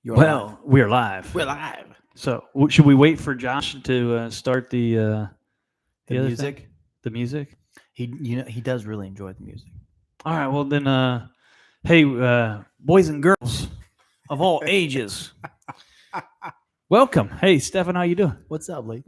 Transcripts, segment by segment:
Well, we're live. We're live. So, should we wait for Josh to start the other music. thing? The music. He does really enjoy the music. All right. Well, then, hey, boys and girls of all ages, welcome. Hey, Stefan, how you doing? What's up, Lee?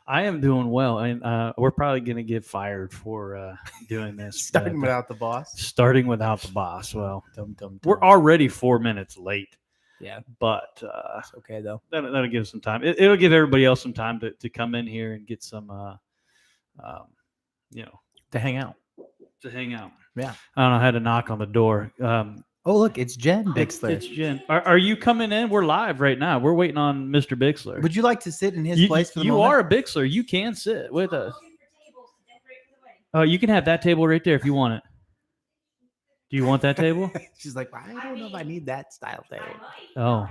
I am doing well, and we're probably going to get fired for doing this. Starting without the boss. Starting without the boss. Well, Dum. we're already 4 minutes late. Yeah, but it's okay though. That'll give us some time. It'll give everybody else some time to come in here and get some, To hang out. to hang out. Yeah. I don't know. I had to knock on the door. Oh, look, it's Jen It's Bixler. Jen. Are you coming in? We're live right now. We're waiting on Mr. Bixler. Would you like to sit in his place for the you moment? are a Bixler. You can sit with us. Oh, you can have that table right there if you want it. Do you want that table? She's like, I don't know if I need that style table. Oh.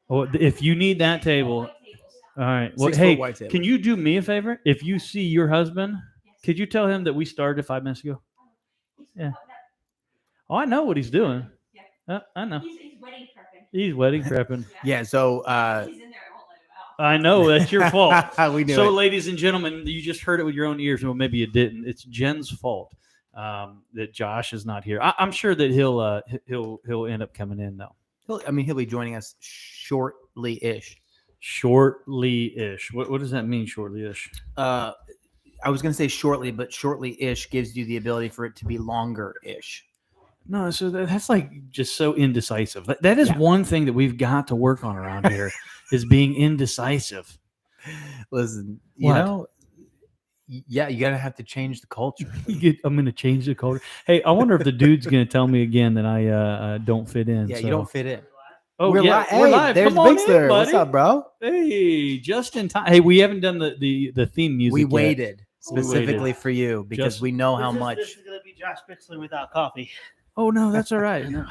Oh, if you need that table, all right. Well, 6 hey, foot white table. can you do me a favor? If you see your husband, could you tell him that we started 5 minutes ago? Yeah. Oh, I know what he's doing. I know. He's wedding prepping. Yeah. So I know that's your fault. we knew So, it. ladies and gentlemen, you just heard it with your own ears. Well, maybe you didn't. It's Jen's fault that Josh is not here. I'm sure that he'll end up coming in though. He'll be joining us shortly-ish. Shortly-ish. What does that mean? Shortly-ish. I was going to say shortly, but shortly-ish gives you the ability for it to be longer-ish. No, so that's like just so indecisive. That is one thing that we've got to work on around here is being indecisive. Listen, What? you gotta have to change the culture. I'm going to change the culture. Hey, I wonder if the dude's going to tell me again that I don't fit in. Yeah, so. you don't fit in. Oh, we're yeah, Hey, we're live. There's Come on Bixler. in, buddy. What's up, bro? Hey, just in time. Hey, we haven't done the theme music. We yet. waited specifically for you because Just- we know how much. This is going to be Josh Bixler without coffee. Oh no, that's all right. No.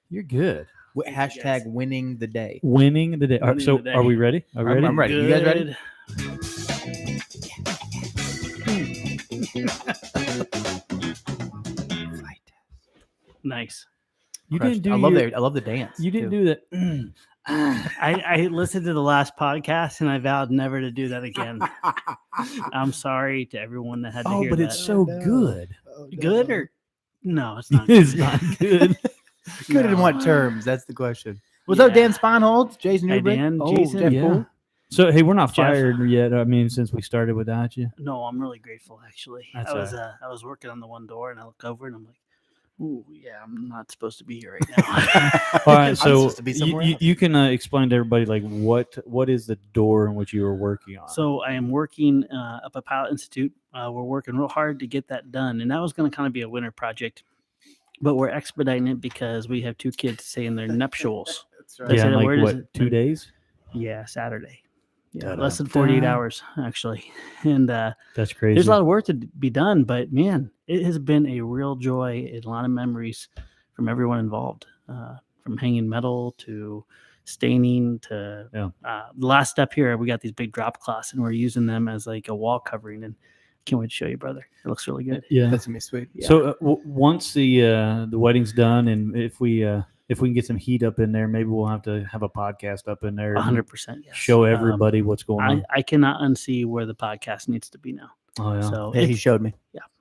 You're good. Hashtag winning the day. Winning the day. All right, Winning so the day. are we ready? Are we ready? I'm ready. You guys ready? Nice. You Crushed. didn't do. I love the dance. You didn't too. do that. I listened to the last podcast and I vowed never to do that again. I'm sorry to everyone that had to Oh, hear but that. it's so no. good. Good or no? It's not. It's good. not good. Good in No. what terms? That's the question. What's up, Dan Sponholz? Jason Hey, Newbrick? Dan, Oh, Jason, Jeff yeah. Poole? So hey, we're not Jeff. fired yet. I mean, since we started without you. No, I'm really grateful actually. That's I was working on the one door and I look over and I'm like, ooh, yeah, I'm not supposed to be here right now. All right, I'm so supposed to be somewhere else. you can explain to everybody like what is the door in which you were working on? So I am working up at Pilot Institute. We're working real hard to get that done, and that was going to kind of be a winter project, but we're expediting it because we have 2 kids saying their nuptials. That's They yeah, said, in, like where does what, it- 2 days? Yeah, Saturday. Yeah, Da-da. less than 48 Da. hours actually, and That's crazy. there's a lot of work to be done. But man, it has been a real joy, a lot of memories from everyone involved, from hanging metal to staining to the last step here. We got these big drop cloths, and we're using them as like a wall covering. And can't wait to show you, brother. It looks really good. Yeah. That's going to be sweet. Yeah. So once the wedding's done, and if we can get some heat up in there, maybe we'll have to have a podcast up in there. and 100%. Yes. Show everybody what's going on. I cannot unsee where the podcast needs to be now. Oh yeah. So Yeah, he it's- showed me.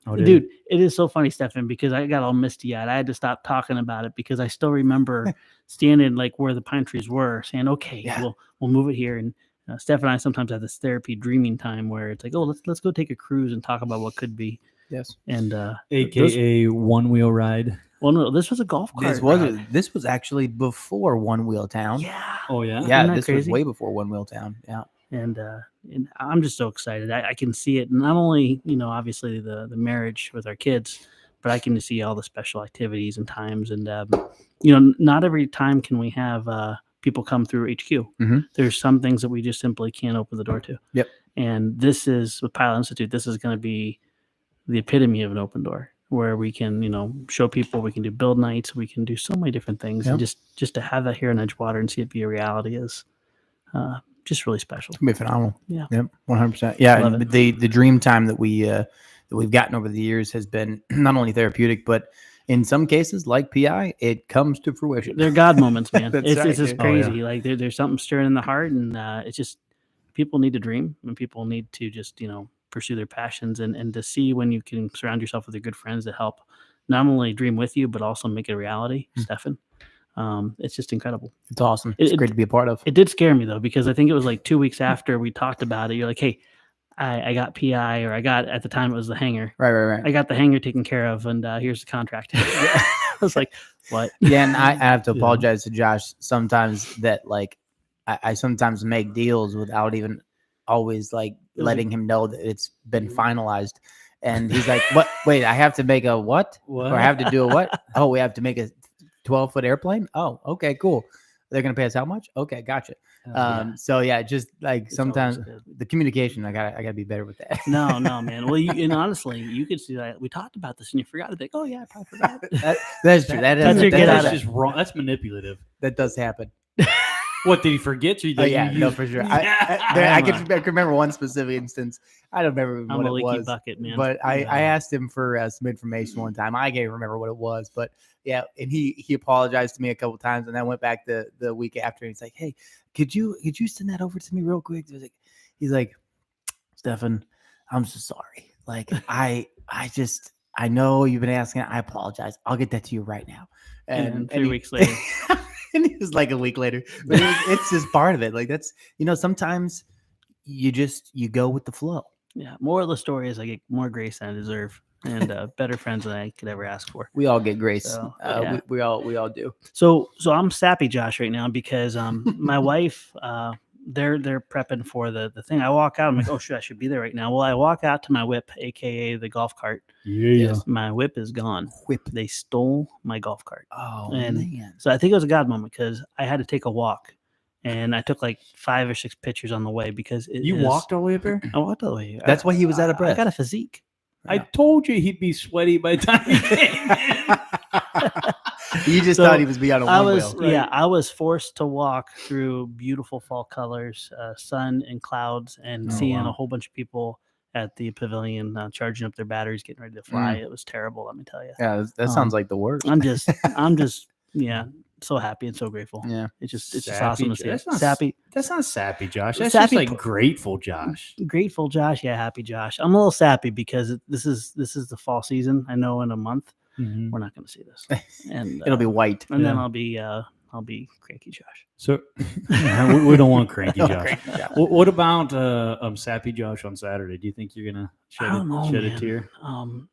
Oh, did dude, it is so funny, Stefan, because I got all misty eyed. I had to stop talking about it because I still remember standing like where the pine trees were, saying, "Okay, Yeah. we'll move it here." And Steph and I sometimes have this therapy dreaming time where it's like, "Oh, let's go take a cruise and talk about what could be." Yes. And AKA one wheel ride. well, no, this was a golf cart. This was actually before One Wheel Town. Yeah. Oh yeah. Yeah, Isn't that this was crazy? way before One Wheel Town. Yeah. And I'm just so excited. I can see it. Not only, obviously the marriage with our kids, but I can see all the special activities and times. And, not every time can we have people come through HQ. Mhm. There's some things that we just simply can't open the door to. Yep. And this is with Pilot Institute. This is going to be the epitome of an open door where we can, show people, we can do build nights, we can do so many different things. Yep. And just to have that here in Edgewater and see it be a reality is just really special. It's gonna be phenomenal. Yeah. Yep. 100%. Yeah. Love And it. the dream time that we've gotten over the years has been not only therapeutic, but in some cases, like PI, it comes to fruition. They're God moments, man. That's it's right, it's just dude. Oh, yeah. crazy. Like there's something stirring in the heart, and it's just people need to dream, and people need to just pursue their passions, and to see when you can surround yourself with your good friends that help not only dream with you but also make it a reality. Stefan, it's just incredible. It's awesome. It's great to be a part of. It did scare me though, because I think it was like 2 weeks after we talked about it. You're like, hey, I got PI, or I got, at the time it was the hangar. Right. I got the hangar taken care of, and here's the contract. I was like, what? Yeah, and I have to apologize to Josh sometimes that like I sometimes make deals without even always like letting him know that it's been finalized. And he's like, what? Wait, I have to make a what? What? Or I have to do a what? Oh, we have to make a 12-foot airplane? Oh, okay, cool. They're going to pay us how much? Okay, gotcha. So yeah, just like It's sometimes always good. the communication, I gotta be better with that. No, man. Well, and honestly, you could see that we talked about this and you forgot to think, oh yeah, I probably forgot. That's true. That's your get out That's of just wrong. That's manipulative. That does happen. What, did he forget you? Oh yeah, no, for sure. I can remember one specific instance. I don't remember I'm what a it leaky was, bucket, man. but I asked him for some information one time. I can't remember what it was, but yeah, and he apologized to me a couple times, and I went back the week after, and he's like, "Hey, could you send that over to me real quick?" He's like, "Stefan, I'm so sorry. Like I know you've been asking. I apologize. I'll get that to you right now." And 3 weeks later. And it was like a week later, but it's just part of it. Like that's, sometimes you go with the flow. Yeah. Moral of the story is I get more grace than I deserve, and better friends than I could ever ask for. We all get grace. So, yeah. we all do. So I'm sappy Josh right now because my wife, they're prepping for the thing. I walk out, I'm like, oh shit, I should be there right now. Well, I walk out to my whip, aka the golf cart. Yeah. My whip is gone. They stole my golf cart. Oh And man. So I think it was a God moment because I had to take a walk, and I took like 5 or 6 pictures on the way because You walked all the way up there? I walked all the way. That's why he was out of breath. I got a physique. I told you he'd be sweaty by the time he came in. You just So, thought he was beyond a one wheel. Right. Yeah, I was forced to walk through beautiful fall colors, sun and clouds, and seeing wow. a whole bunch of people at the pavilion charging up their batteries, getting ready to fly. It was terrible, let me tell you. Yeah, that sounds like the worst. I'm just, yeah, so happy and so grateful. Yeah. It's just Sappy awesome to see. That's it. not Sappy, That's not sappy, Josh. That's Sappy just like grateful, Josh. grateful, Josh. Yeah, happy, Josh. I'm a little sappy because this is the fall season. I know in a month Mhm. we're not going to see this, and It'll be white. and then yeah. I'll be cranky, Josh. So we don't want cranky Oh, Josh. great. Yeah. What about sappy Josh on Saturday? Do you think you're gonna I don't know, shed a man. tear?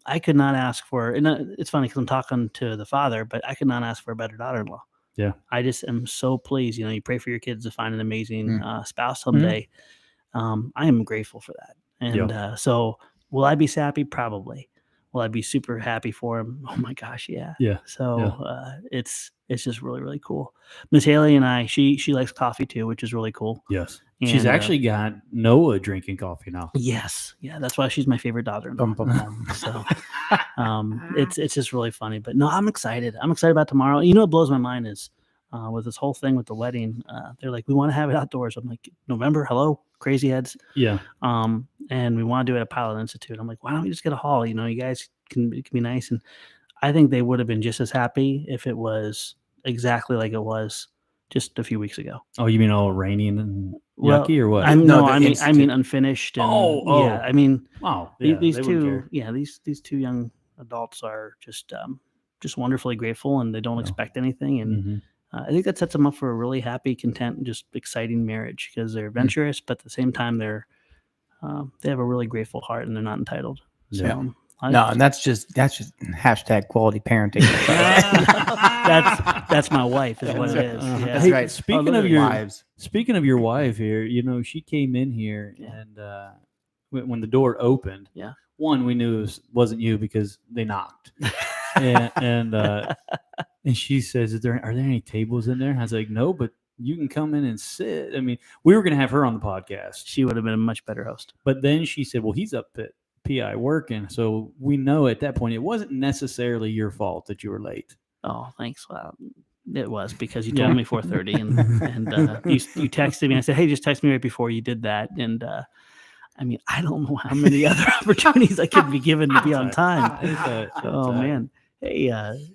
I could not ask for, and it's funny because I'm talking to the father, but I could not ask for a better daughter-in-law. Yeah. I just am so pleased. You pray for your kids to find an amazing spouse someday. I am grateful for that. And so will I be sappy? Probably. Will I be super happy for him? Oh my gosh, yeah. Yeah. So it's just really, really cool. Miss Haley and I, she likes coffee too, which is really cool. Yes. She's And, actually got Noah drinking coffee now. Yes. Yeah. That's why she's my favorite daughter. So it's just really funny. But no, I'm excited. I'm excited about tomorrow. What blows my mind is with this whole thing with the wedding, they're like, we want to have it outdoors. I'm like, November, hello, crazy heads. Yeah. And we want to do it at Pilot Institute. I'm like, why don't we just get a hall? You guys it can be nice. And I think they would have been just as happy if it was exactly like it was just a few weeks ago. Oh, you mean all rainy and Well, yucky or what? I mean Institute. unfinished. And, Oh. yeah. I mean, wow. these they wouldn't two, care. yeah, these two young adults are just wonderfully grateful, and they don't expect anything. And Mhm. I think that sets them up for a really happy, content, just exciting marriage because they're adventurous, but at the same time, they have a really grateful heart and they're not entitled. So, Yeah. No, and that's just hashtag quality parenting. that's my wife is what it is. Yeah. That's right. Speaking look of at your wives. Speaking of your wife here, she came in here and when the door opened, one, we knew it wasn't you because they knocked. and she says, are there any tables in there? I was like, no, but you can come in and sit. I mean, we were going to have her on the podcast. She would have been a much better host. But then she said, well, he's up at PI working. So we know at that point, it wasn't necessarily your fault that you were late. Oh, thanks. Well, it was because you told me 4:30 and you texted me. I said, hey, just text me right before you did that. And I mean, I don't know how many other opportunities I could be given to be on time. It's Oh, man. Hey,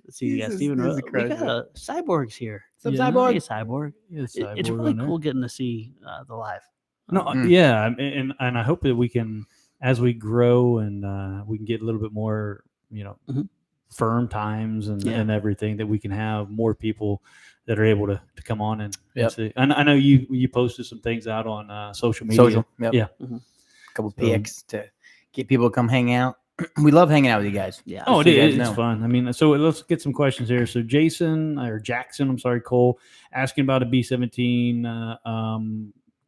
let's see, Jesus, Steven, this is we crazy. got Cyborg's here. Some Yeah. cyborg. Hey, Cyborg. Yeah, It's cyborg really on there. cool getting to see the live. No, yeah, and I hope that we can, as we grow and we can get a little bit more, Mhm. firm times and, Yeah. and everything, that we can have more people that are able to come on and Yep. see. And I know you posted some things out on social media. Social. Yep. Yeah. Mhm. Couple So- pics to get people to come hang out. We love hanging out with you guys. Yeah. Oh, Just so you guys it's know. fun. I mean, so let's get some questions here. So Jackson, I'm sorry, Cole, asking about a B-17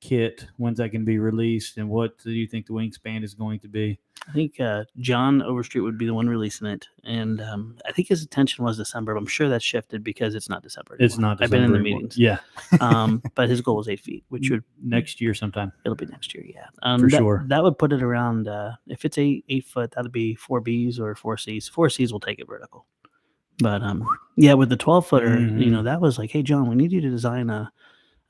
kit. When's that going to be released, and what do you think the wingspan is going to be? I think John Overstreet would be the one releasing it, and I think his intention was December. But I'm sure that's shifted because it's not December anymore. It's not. I've been in the December anymore. meetings. Yeah, But his goal was 8 feet, which would next year sometime. it'll be next year. Yeah, For sure. That would put it around. If it's 8 foot, that'd be 4 Bs or 4 Cs. 4 Cs will take it vertical. But yeah, with the 12 footer, Mhm. that was like, hey John, we need you to design a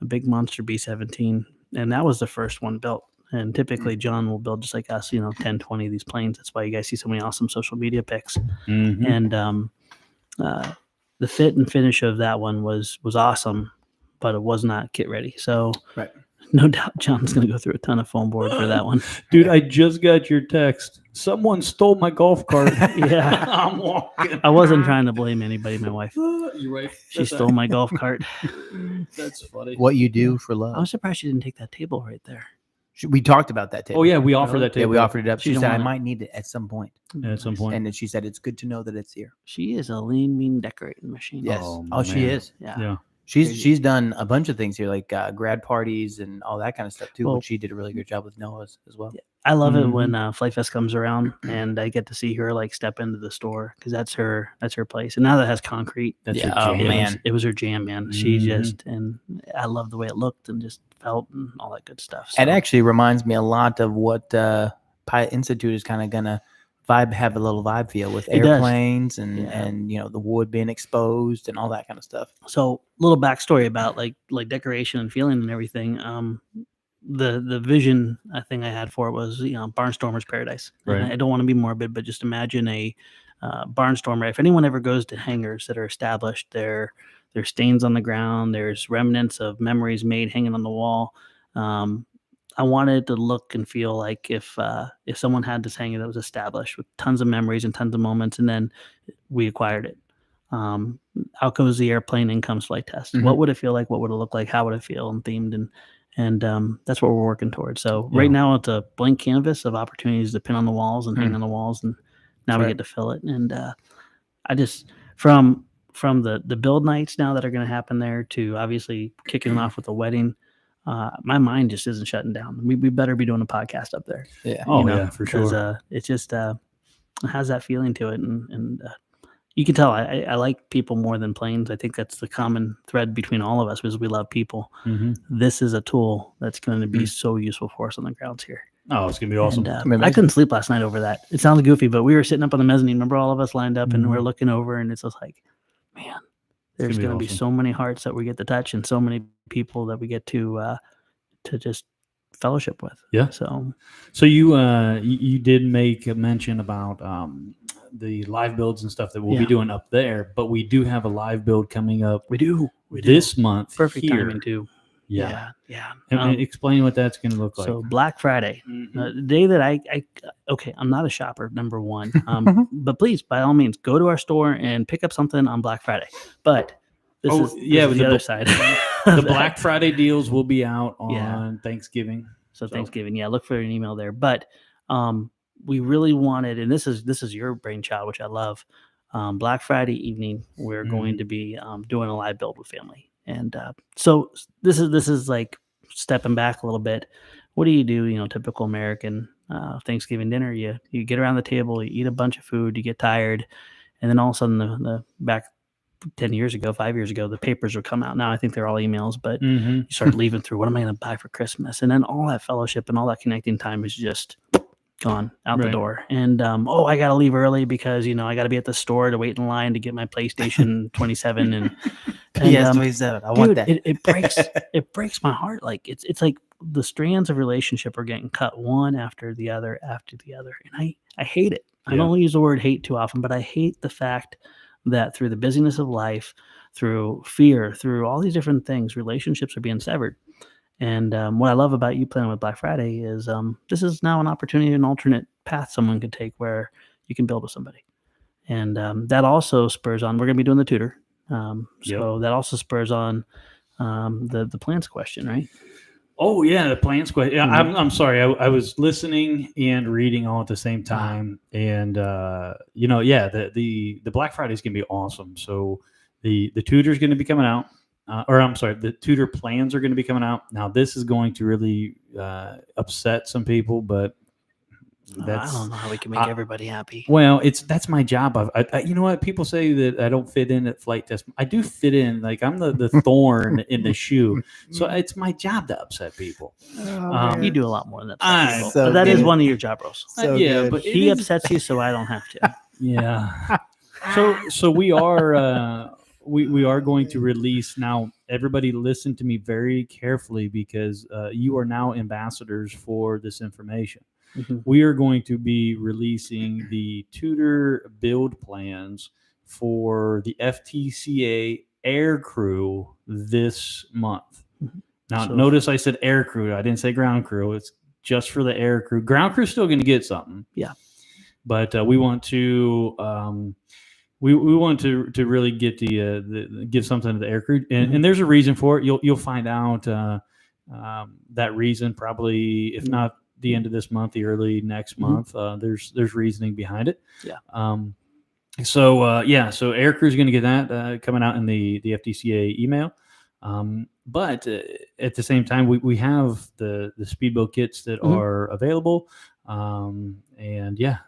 big monster B-17, and that was the first one built. And typically John will build just like us, 10, 20 of these planes. That's why you guys see so many awesome social media pics. Mhm. And the fit and finish of that one was awesome, but it was not kit ready. So Right. no doubt John's going to go through a ton of foam board for that one. Dude, I just got your text. Someone stole my golf cart. Yeah. I'm walking. I wasn't trying to blame anybody. My wife, You're right. she stole my golf cart. That's funny. What you do for love. I was surprised she didn't take that table right there. We talked about that table. Oh yeah, we offer Really? that table. Yeah, we offered it up. She She don't said I want it. might need it at some point. at some point. And then she said it's good to know that it's here. She is a lean, mean decorating machine. Yes. Oh, Oh, she man. is. Yeah. Yeah. She's done a bunch of things here, like grad parties and all that kind of stuff too. Well- which she did a really good job with Noah's as well. Yeah. I love it Mhm. when Flight Fest comes around and I get to see her like step into the store because that's her place. And now that it has concrete, That's Yeah, your oh, jam. man. it was her jam, man. She Mhm. just, and I love the way it looked and just felt and all that good stuff. It So, actually reminds me a lot of what Pilot Institute is kind of gonna have a little vibe feel with It does. airplanes and Yeah. and the wood being exposed and all that kind of stuff. so little backstory about like decoration and feeling and everything. The vision I think I had for it was barnstormer's paradise. And Right. I don't want to be morbid, but just imagine a barnstormer. If anyone ever goes to hangars that are established, there's stains on the ground. There's remnants of memories made hanging on the wall. I wanted it to look and feel like if someone had this hangar that was established with tons of memories and tons of moments, and then we acquired it. Out goes the airplane, in comes flight test. Mhm. What would it feel like? What would it look like? How would it feel? And themed and that's what we're working towards. So Yeah. right now it's a blank canvas of opportunities to pin on the walls and hang on the walls, and now we Right. get to fill it. And I just from the build nights now that are going to happen there to obviously kicking off with the wedding. My mind just isn't shutting down. We better be doing a podcast up there. Yeah. Oh, yeah, for because, sure. It just it has that feeling to it, and you can tell I like people more than planes. I think that's the common thread between all of us, is we love people. Mhm. This is a tool that's going to be Mm. so useful for us on the grounds here. Oh, it's gonna be awesome. And, Amazing. I couldn't sleep last night over that. It sounds goofy, but we were sitting up on the mezzanine. Remember, all of us lined up and we're Mhm. looking over, and it's just like, man, there's be going to be awesome. so many hearts that we get to touch, and so many people that we get to just fellowship with. Yeah. So So you did make a mention about the live builds and stuff that we'll be Yeah. doing up there, but we do have a live build coming up we do this month. perfect here. timing too. Yeah. Yeah. And explain what that's going to look like. So Black Friday, Mhm. the day that okay, I'm not a shopper, number one, but please, by all means, go to our store and pick up something on Black Friday. But this is yeah, the the other Bl- side. the Black Friday deals will be out on Yeah. Thanksgiving. So Thanksgiving, yeah, look for an email there. But we really wanted, and this is your brainchild, which I love. Black Friday evening, we're going to be doing a live build with family, and so this is like stepping back a little bit. What do? Typical American Thanksgiving dinner. You get around the table, you eat a bunch of food, you get tired, and then all of a sudden the back 5 years ago, the papers would come out. Now I think they're all emails, but Mm-hmm. you start leaving through, what am I going to buy for Christmas? And then all that fellowship and all that connecting time is just gone out the Right. door. And I got to leave early because I got to be at the store to wait in line to get my PlayStation 27 and PS27. I want dude, that. it breaks my heart. Like it's like the strands of relationship are getting cut one after the other, and I hate it. I Yeah. don't use the word hate too often, but I hate the fact that through the busyness of life, through fear, through all these different things, relationships are being severed. And what I love about you planning with Black Friday is this is now an opportunity, an alternate path someone could take where you can build with somebody. And that also spurs on, we're going to be doing the tutor. So that also spurs on the plans question, right? Oh yeah, the plans question. Yeah, I'm sorry. I was listening and reading all at the same time, and the Black Friday is going to be awesome. So the tutor is going to be coming out, the tutor plans are going to be coming out. Now this is going to really upset some people, but I don't know how we can make everybody happy. Well, that's my job. You know what? People say that I don't fit in at flight test. I do fit in. Like I'm the thorn in the shoe. So it's my job to upset people. You do a lot more than that. So but that is one of your job roles. So yeah, good. but He upsets you, so I don't have to. Yeah. So we are we are going to release now. Everybody, listen to me very carefully because you are now ambassadors for this information. Mm-hmm. We are going to be releasing the tutor build plans for the FTCA air crew this month. Mm-hmm. Now, notice I said air crew. I didn't say ground crew. It's just for the air crew. Ground crew is still going to get something. Yeah. But we want to we want to really get give something to the air crew, and there's a reason for it. You'll find out that reason probably, if not the end of this month, the early next month. There's reasoning behind it. Yeah. So air crew is going to get that coming out in the FTCA email. But at the same time, we have the speedboat kits that are available. And yeah,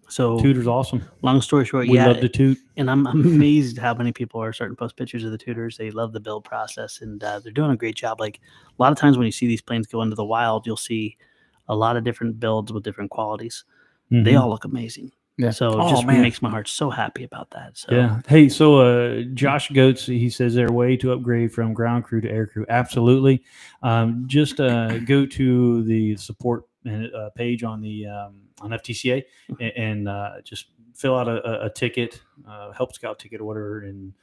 so tutor's awesome. Long story short, we love to toot. And I'm amazed how many people are starting to post pictures of the tutors. They love the build process, and they're doing a great job. Like a lot of times when you see these planes go into the wild, you'll see a lot of different builds with different qualities. They all look amazing. Yeah. So it just makes my heart so happy about that. So yeah. Hey, so Josh Goetz, he says there a way to upgrade from ground crew to air crew? Absolutely. Just go to the support page on the on FTCA and just fill out a ticket, Help Scout ticket or whatever, and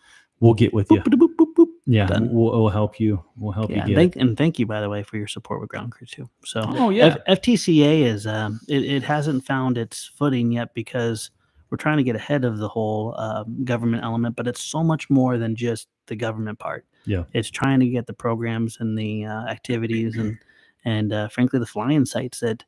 we'll get with you. Boop, boop, boop, yeah, we'll help you. We'll help you get and thank you, by the way, for your support with ground crew too. So FTCA is it hasn't found its footing yet because we're trying to get ahead of the whole government element, but it's so much more than just the government part. Yeah, it's trying to get the programs and the activities and frankly the flying sites that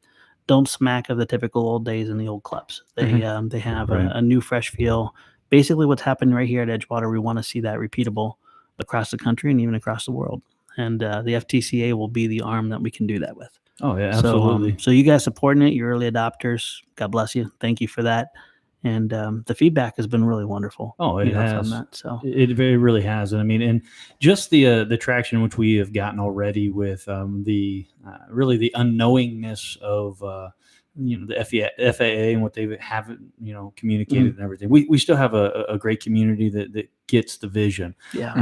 don't smack of the typical old days in the old clubs. They have a new fresh feel. Basically what's happening right here at Edgewater, we want to see that repeatable across the country and even across the world. And the FTCA will be the arm that we can do that with. Oh, yeah, absolutely. So you guys supporting it, you're early adopters. God bless you. Thank you for that. And the feedback has been really wonderful. Oh, it has. From that, so. It really has. And I mean, and just the traction which we have gotten already with really the unknowingness of the FAA and what they have communicated and everything. We still have a great community that gets the vision. Yeah.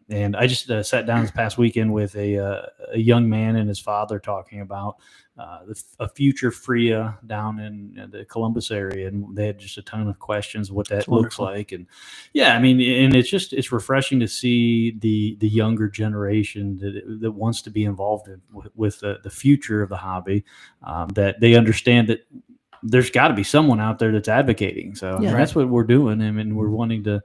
And I just sat down this past weekend with a young man and his father talking about a future FRIA down in the Columbus area, and they had just a ton of questions of what that looks like. And yeah, I mean, and it's refreshing to see the younger generation that wants to be involved with the future of the hobby, that they understand that there's got to be someone out there that's advocating. So that's what we're doing, and we're wanting to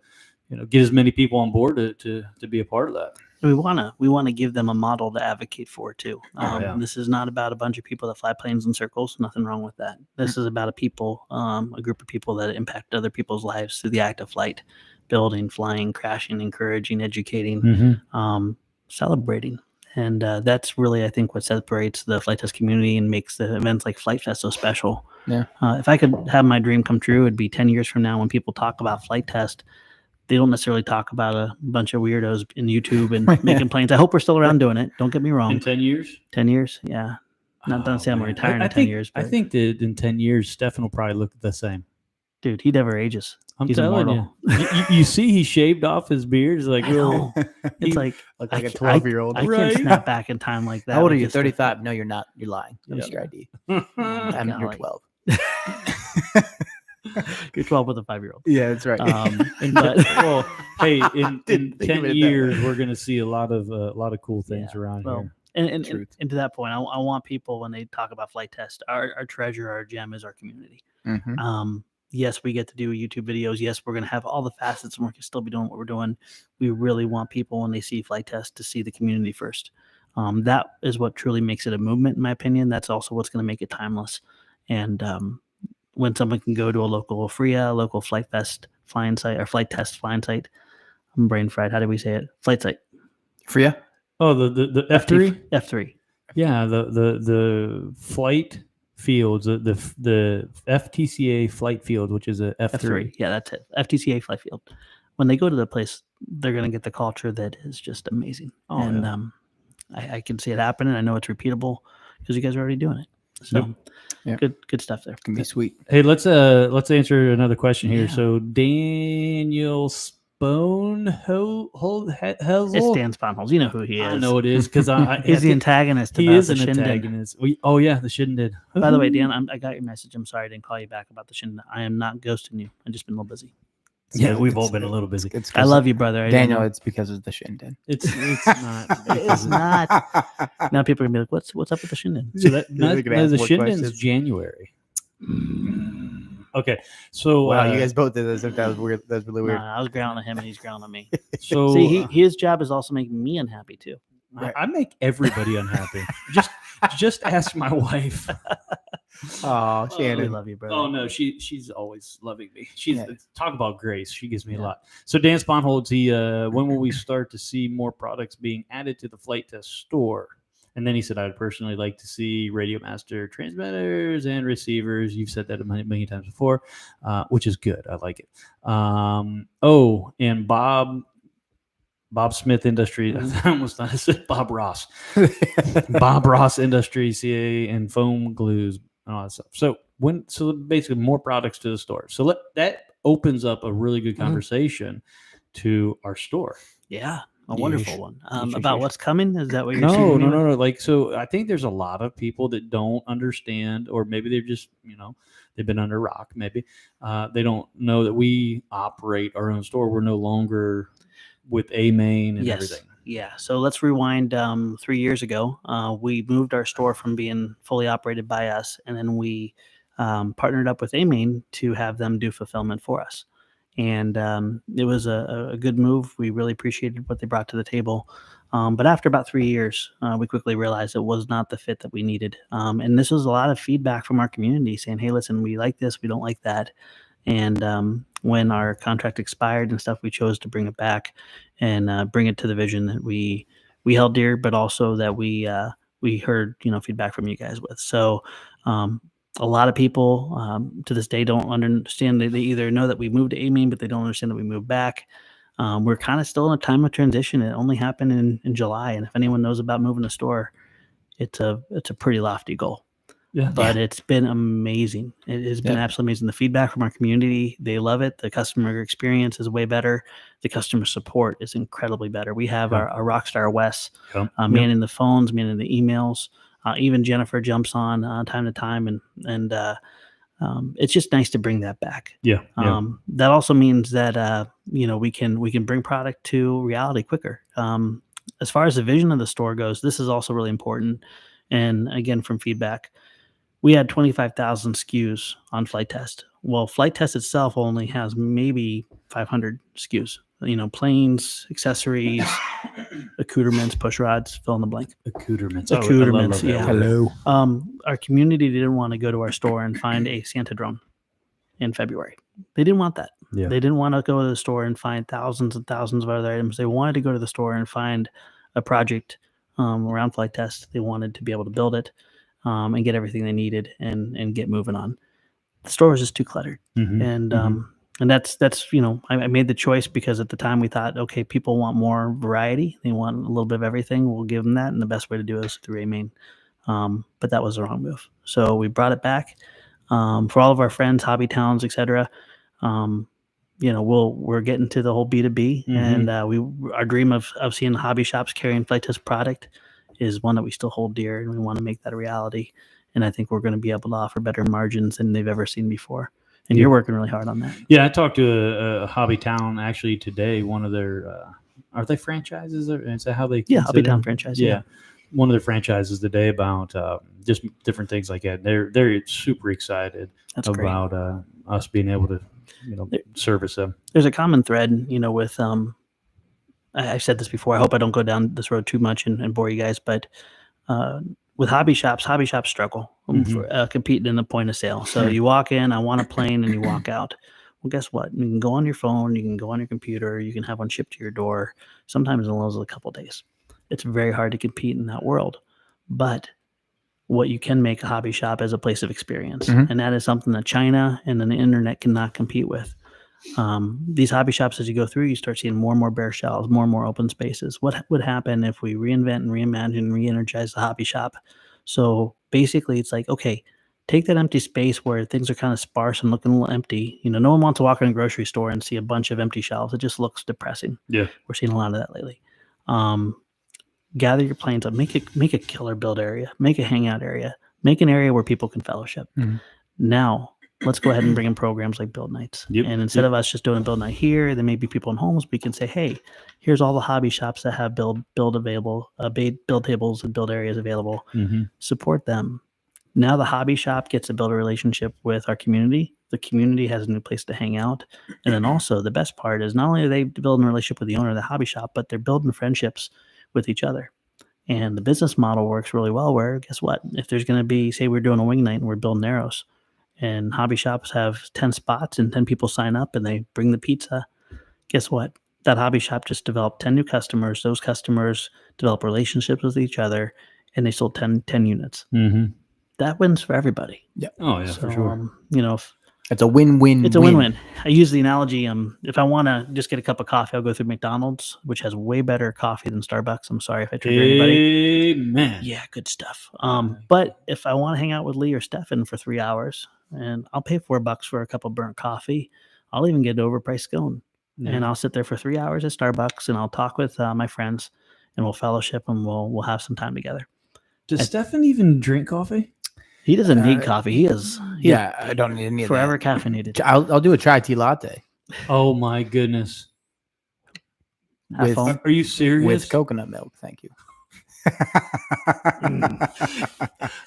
get as many people on board to be a part of that. We want to give them a model to advocate for too. This is not about a bunch of people that fly planes in circles. Nothing wrong with that. This is about a group of people that impact other people's lives through the act of flight, building, flying, crashing, encouraging, educating, celebrating. And that's really, I think, what separates the flight test community and makes the events like Flight Fest so special. Yeah. If I could have my dream come true, it'd be 10 years from now when people talk about flight test. They don't necessarily talk about a bunch of weirdos in YouTube and making planes. I hope we're still around doing it. Don't get me wrong. In 10 years? 10 years, yeah. Not done saying I'm retiring in 10 years. But I think that in 10 years, Stefan will probably look the same. Dude, he never ages. He's telling you. You see he shaved off his beard. It's like, it's like a 12-year-old. I can't snap back in time like that. How old are you? 35? No, you're not. You're lying. Let me see your ID. You're 12. You're 12 with a 5-year-old. Yeah, that's right. But Well, hey, in Didn't think of 10 it that years, way. we're going to see a lot of cool things Yeah, around well, here. and Truth. to that point, I want people when they talk about flight test, our treasure, our gem is our community. Mhm. Yes, we get to do YouTube videos. Yes, we're going to have all the facets and we're going to still be doing what we're doing. We really want people when they see flight test to see the community first. That is what truly makes it a movement, in my opinion. That's also what's going to make it timeless. And when someone can go to a local FRIA, local Flight Fest flying site or flight test flying site, I'm brain fried. How do we say it? Flight site. FRIA? Oh, the F3? F3. Yeah, the flight fields, the FTCA flight field, which is a F3. F3. Yeah, that's it. FTCA flight field. When they go to the place, they're going to get the culture that is just amazing. Oh, and yeah. I can see it happening. I know it's repeatable because you guys are already doing it. So Yep. good stuff there. Can be sweet. Hey, let's answer another question here. Yeah. So Daniel Sponehazel. It's Dan Sponholz. You know who he is. I know it is because He's the antagonist. He about is the an Shindig. antagonist. Oh yeah, the Shindig. By the way, Dan, I got your message. I'm sorry I didn't call you back about the Shindig. I am not ghosting you. I've just been a little busy. Yeah, we've all been a little busy. It's I love you, brother. I Daniel. don't know. It's because of the shindig. It's not. It's not. Now people are gonna be like, "What's up with the Shindig?" So that They're gonna ask the more Shindin's questions. January. Okay, so Wow, you guys both did this. That was weird. That's really weird. Nah, I was growling at him and he's growling at me. so See, his job is also making me unhappy too. I make everybody unhappy. just ask my wife. Oh, We Shannon. love you, brother. Oh no, she's always loving me. She's Yeah. talk about grace. She gives me a Yeah. lot. So Dan Sponholz, when will we start to see more products being added to the flight test store? And then he said, I'd personally like to see Radio Master transmitters and receivers. You've said that a million times before, which is good. I like it. And Bob Smith Industries. I almost thought I said Bob Ross. Bob Ross Industries, CA, and foam glues and all that stuff. So basically more products to the store. So that opens up a really good conversation to our store. Yeah, a Yes. wonderful one. Yes. About what's coming. Is that what you're No. saying? Like, so I think there's a lot of people that don't understand, or maybe they're just, they've been under a rock. Maybe they don't know that we operate our own store. We're no longer with a main and everything. Yeah. So let's rewind 3 years ago. We moved our store from being fully operated by us, and then we partnered up with A-Main to have them do fulfillment for us. And it was a good move. We really appreciated what they brought to the table. But after about 3 years, we quickly realized it was not the fit that we needed. And this was a lot of feedback from our community saying, hey, listen, we like this, we don't like that. And when our contract expired and stuff, we chose to bring it back and bring it to the vision that we held dear, but also that we heard feedback from you guys with. So a lot of people to this day don't understand. They either know that we moved to A-Main, but they don't understand that we moved back. We're kind of still in a time of transition. It only happened in July, and if anyone knows about moving a store, it's a pretty lofty goal. Yeah. But it's been amazing. It has been absolutely amazing. The feedback from our community, they love it. The customer experience is way better. The customer support is incredibly better. We have our Rockstar Wes manning the phones, manning the emails. Even Jennifer jumps on time to time, and it's just nice to bring that back. Yeah. That also means that we can bring product to reality quicker. As far as the vision of the store goes, this is also really important. And again, from feedback, we had 25,000 SKUs on Flight Test. Well, Flight Test itself only has maybe 500 SKUs. Planes, accessories, accoutrements, push rods, fill in the blank. Accoutrements. Accoutrements, I love that yeah. word. Hello. Our community didn't want to go to our store and find a Santa drone in February. They didn't want that. Yeah. They didn't want to go to the store and find thousands and thousands of other items. They wanted to go to the store and find a project around Flight Test. They wanted to be able to build it and get everything they needed and get moving on. The store was just too cluttered. Mm-hmm. And that's I made the choice because at the time we thought, okay, people want more variety. They want a little bit of everything. We'll give them that. And the best way to do it is through A-Main. But that was the wrong move. So we brought it back for all of our friends, hobby towns, etc. We're getting to the whole B2B, and our dream of seeing hobby shops carrying Flight Test product is one that we still hold dear, and we want to make that a reality. And I think we're going to be able to offer better margins than they've ever seen before. And you're working really hard on that. Yeah, I talked to a Hobby Town actually today. One of their are they franchises? Is that how they? Yeah, Hobby consider Town them? franchise. Yeah, one of their franchises today about just different things like that. They're super excited That's great. about us being able to service them. There's a common thread, with I've said this before. I hope I don't go down this road too much and bore you guys, but with hobby shops struggle for, competing in the point of sale. So you walk in, I want a plane, and you walk out. Well, guess what? You can go on your phone, you can go on your computer, you can have one shipped to your door. Sometimes it allows a couple days. It's very hard to compete in that world. But what you can make a hobby shop as a place of experience. And that is something that China and the internet cannot compete with. These hobby shops, as you go through, you start seeing more and more bare shelves, more and more open spaces. What would happen if we reinvent and reimagine and re-energize the hobby shop? So basically it's like, okay, take that empty space where things are kind of sparse and looking a little empty. No one wants to walk in a grocery store and see a bunch of empty shelves. It just looks depressing. Yeah. We're seeing a lot of that lately. Gather your planes up, make a killer build area, make a hangout area, make an area where people can fellowship. Now let's go ahead and bring in programs like build nights. And instead of us just doing a build night here, there may be people in homes. We can say, hey, here's all the hobby shops that have build available, build tables and build areas available. Support them. Now the hobby shop gets to build a relationship with our community. The community has a new place to hang out. And then also the best part is not only are they building a relationship with the owner of the hobby shop, but they're building friendships with each other. And the business model works really well where, guess what? If there's going to be, say we're doing a wing night and we're building arrows, and hobby shops have 10 spots and 10 people sign up and they bring the pizza, guess what? That hobby shop just developed 10 new customers. Those customers develop relationships with each other, and they sold 10 units. That wins for everybody. Yeah. Oh, yeah, for sure. It's a win-win. It's a win-win. I use the analogy, if I want to just get a cup of coffee, I'll go through McDonald's, which has way better coffee than Starbucks. I'm sorry if I trigger anybody. Amen. Yeah, good stuff. But if I want to hang out with Lee or Stefan for 3 hours, and I'll pay $4 for a cup of burnt coffee, I'll even get an overpriced scone. And I'll sit there for 3 hours at Starbucks, and I'll talk with my friends, and we'll fellowship, and we'll have some time together. Does Stefan even drink coffee? He doesn't need coffee. He is. I don't need any of forever that. caffeinated. I'll do a chai tea latte. Oh my goodness! Have foam. Are you serious? With coconut milk, thank you.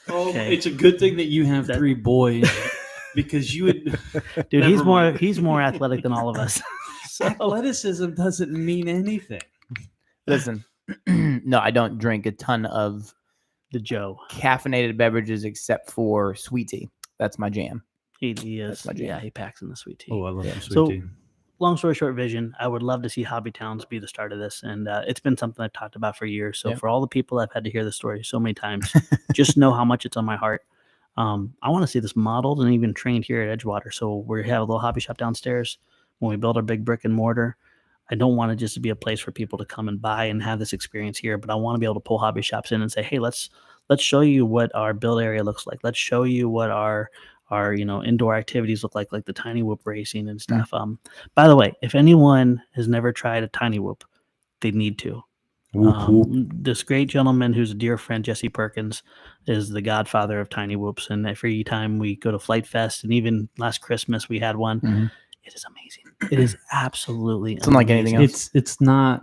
Okay. It's a good thing that you have 3 boys, because you would. Dude, Never he's more athletic than all of us. So Athleticism doesn't mean anything. Listen, no, I don't drink a ton of the Joe. caffeinated beverages except for sweet tea. That's my jam. He is. That's my jam. Yeah, he packs in the sweet tea. Oh, I love the sweet So- tea. Long story short, vision. I would love to see hobby towns be the start of this, and it's been something I've talked about for years. So Yeah. for all the people I've had to hear this story so many times, just know how much it's on my heart. I want to see this modeled and even trained here at Edgewater. So we have a little hobby shop downstairs. When we build our big brick and mortar, I don't want it just to be a place for people to come and buy and have this experience here, but I want to be able to pull hobby shops in and say, hey, let's show you what our build area looks like. Let's show you what our indoor activities look like the tiny whoop racing and stuff. By the way, if anyone has never tried a tiny whoop, they need to. This great gentleman who's a dear friend, Jesse Perkins, is the godfather of tiny whoops. And every time we go to Flight Fest, and even last Christmas we had one, it is amazing. It is absolutely It's unlike anything else. It's not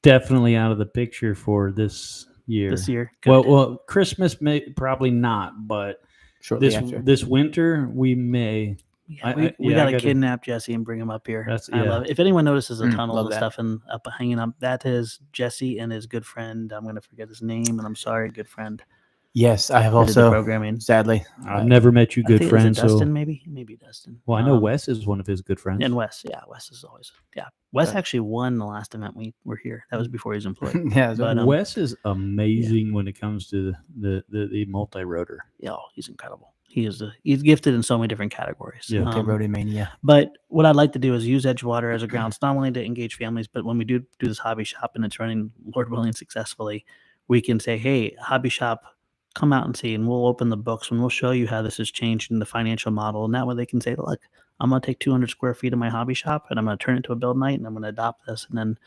definitely out of the picture for this year. This year. Good. Well, Christmas probably not, but Shortly after. this winter we may. Yeah, we gotta kidnap Jesse and bring him up here. I love it. If anyone notices a tunnel love and that. stuff and up hanging up, that is Jesse and his good friend. I'm gonna forget his name, and I'm sorry, good friend. Yes, I have That did the also, programming. sadly. I've never met you, I good think it was friend. Dustin, So, maybe Dustin. well, I know Wes is one of his good friends. And Wes, Wes is always Wes Okay. actually won the last event we were here. That was before he was employed. Yeah, But, Wes is amazing when it comes to the multi-rotor. He's incredible. He's gifted in so many different categories. Yeah. okay, Roadie Mania. But what I'd like to do is use Edgewater as a grounds, not only to engage families, but when we do this hobby shop and it's running, Lord willing, successfully, we can say, hey, hobby shop, come out and see, and we'll open the books and we'll show you how this has changed in the financial model. And that way they can say, look, I'm going to take 200 square feet of my hobby shop and I'm going to turn it into a build night and I'm going to adopt this. And then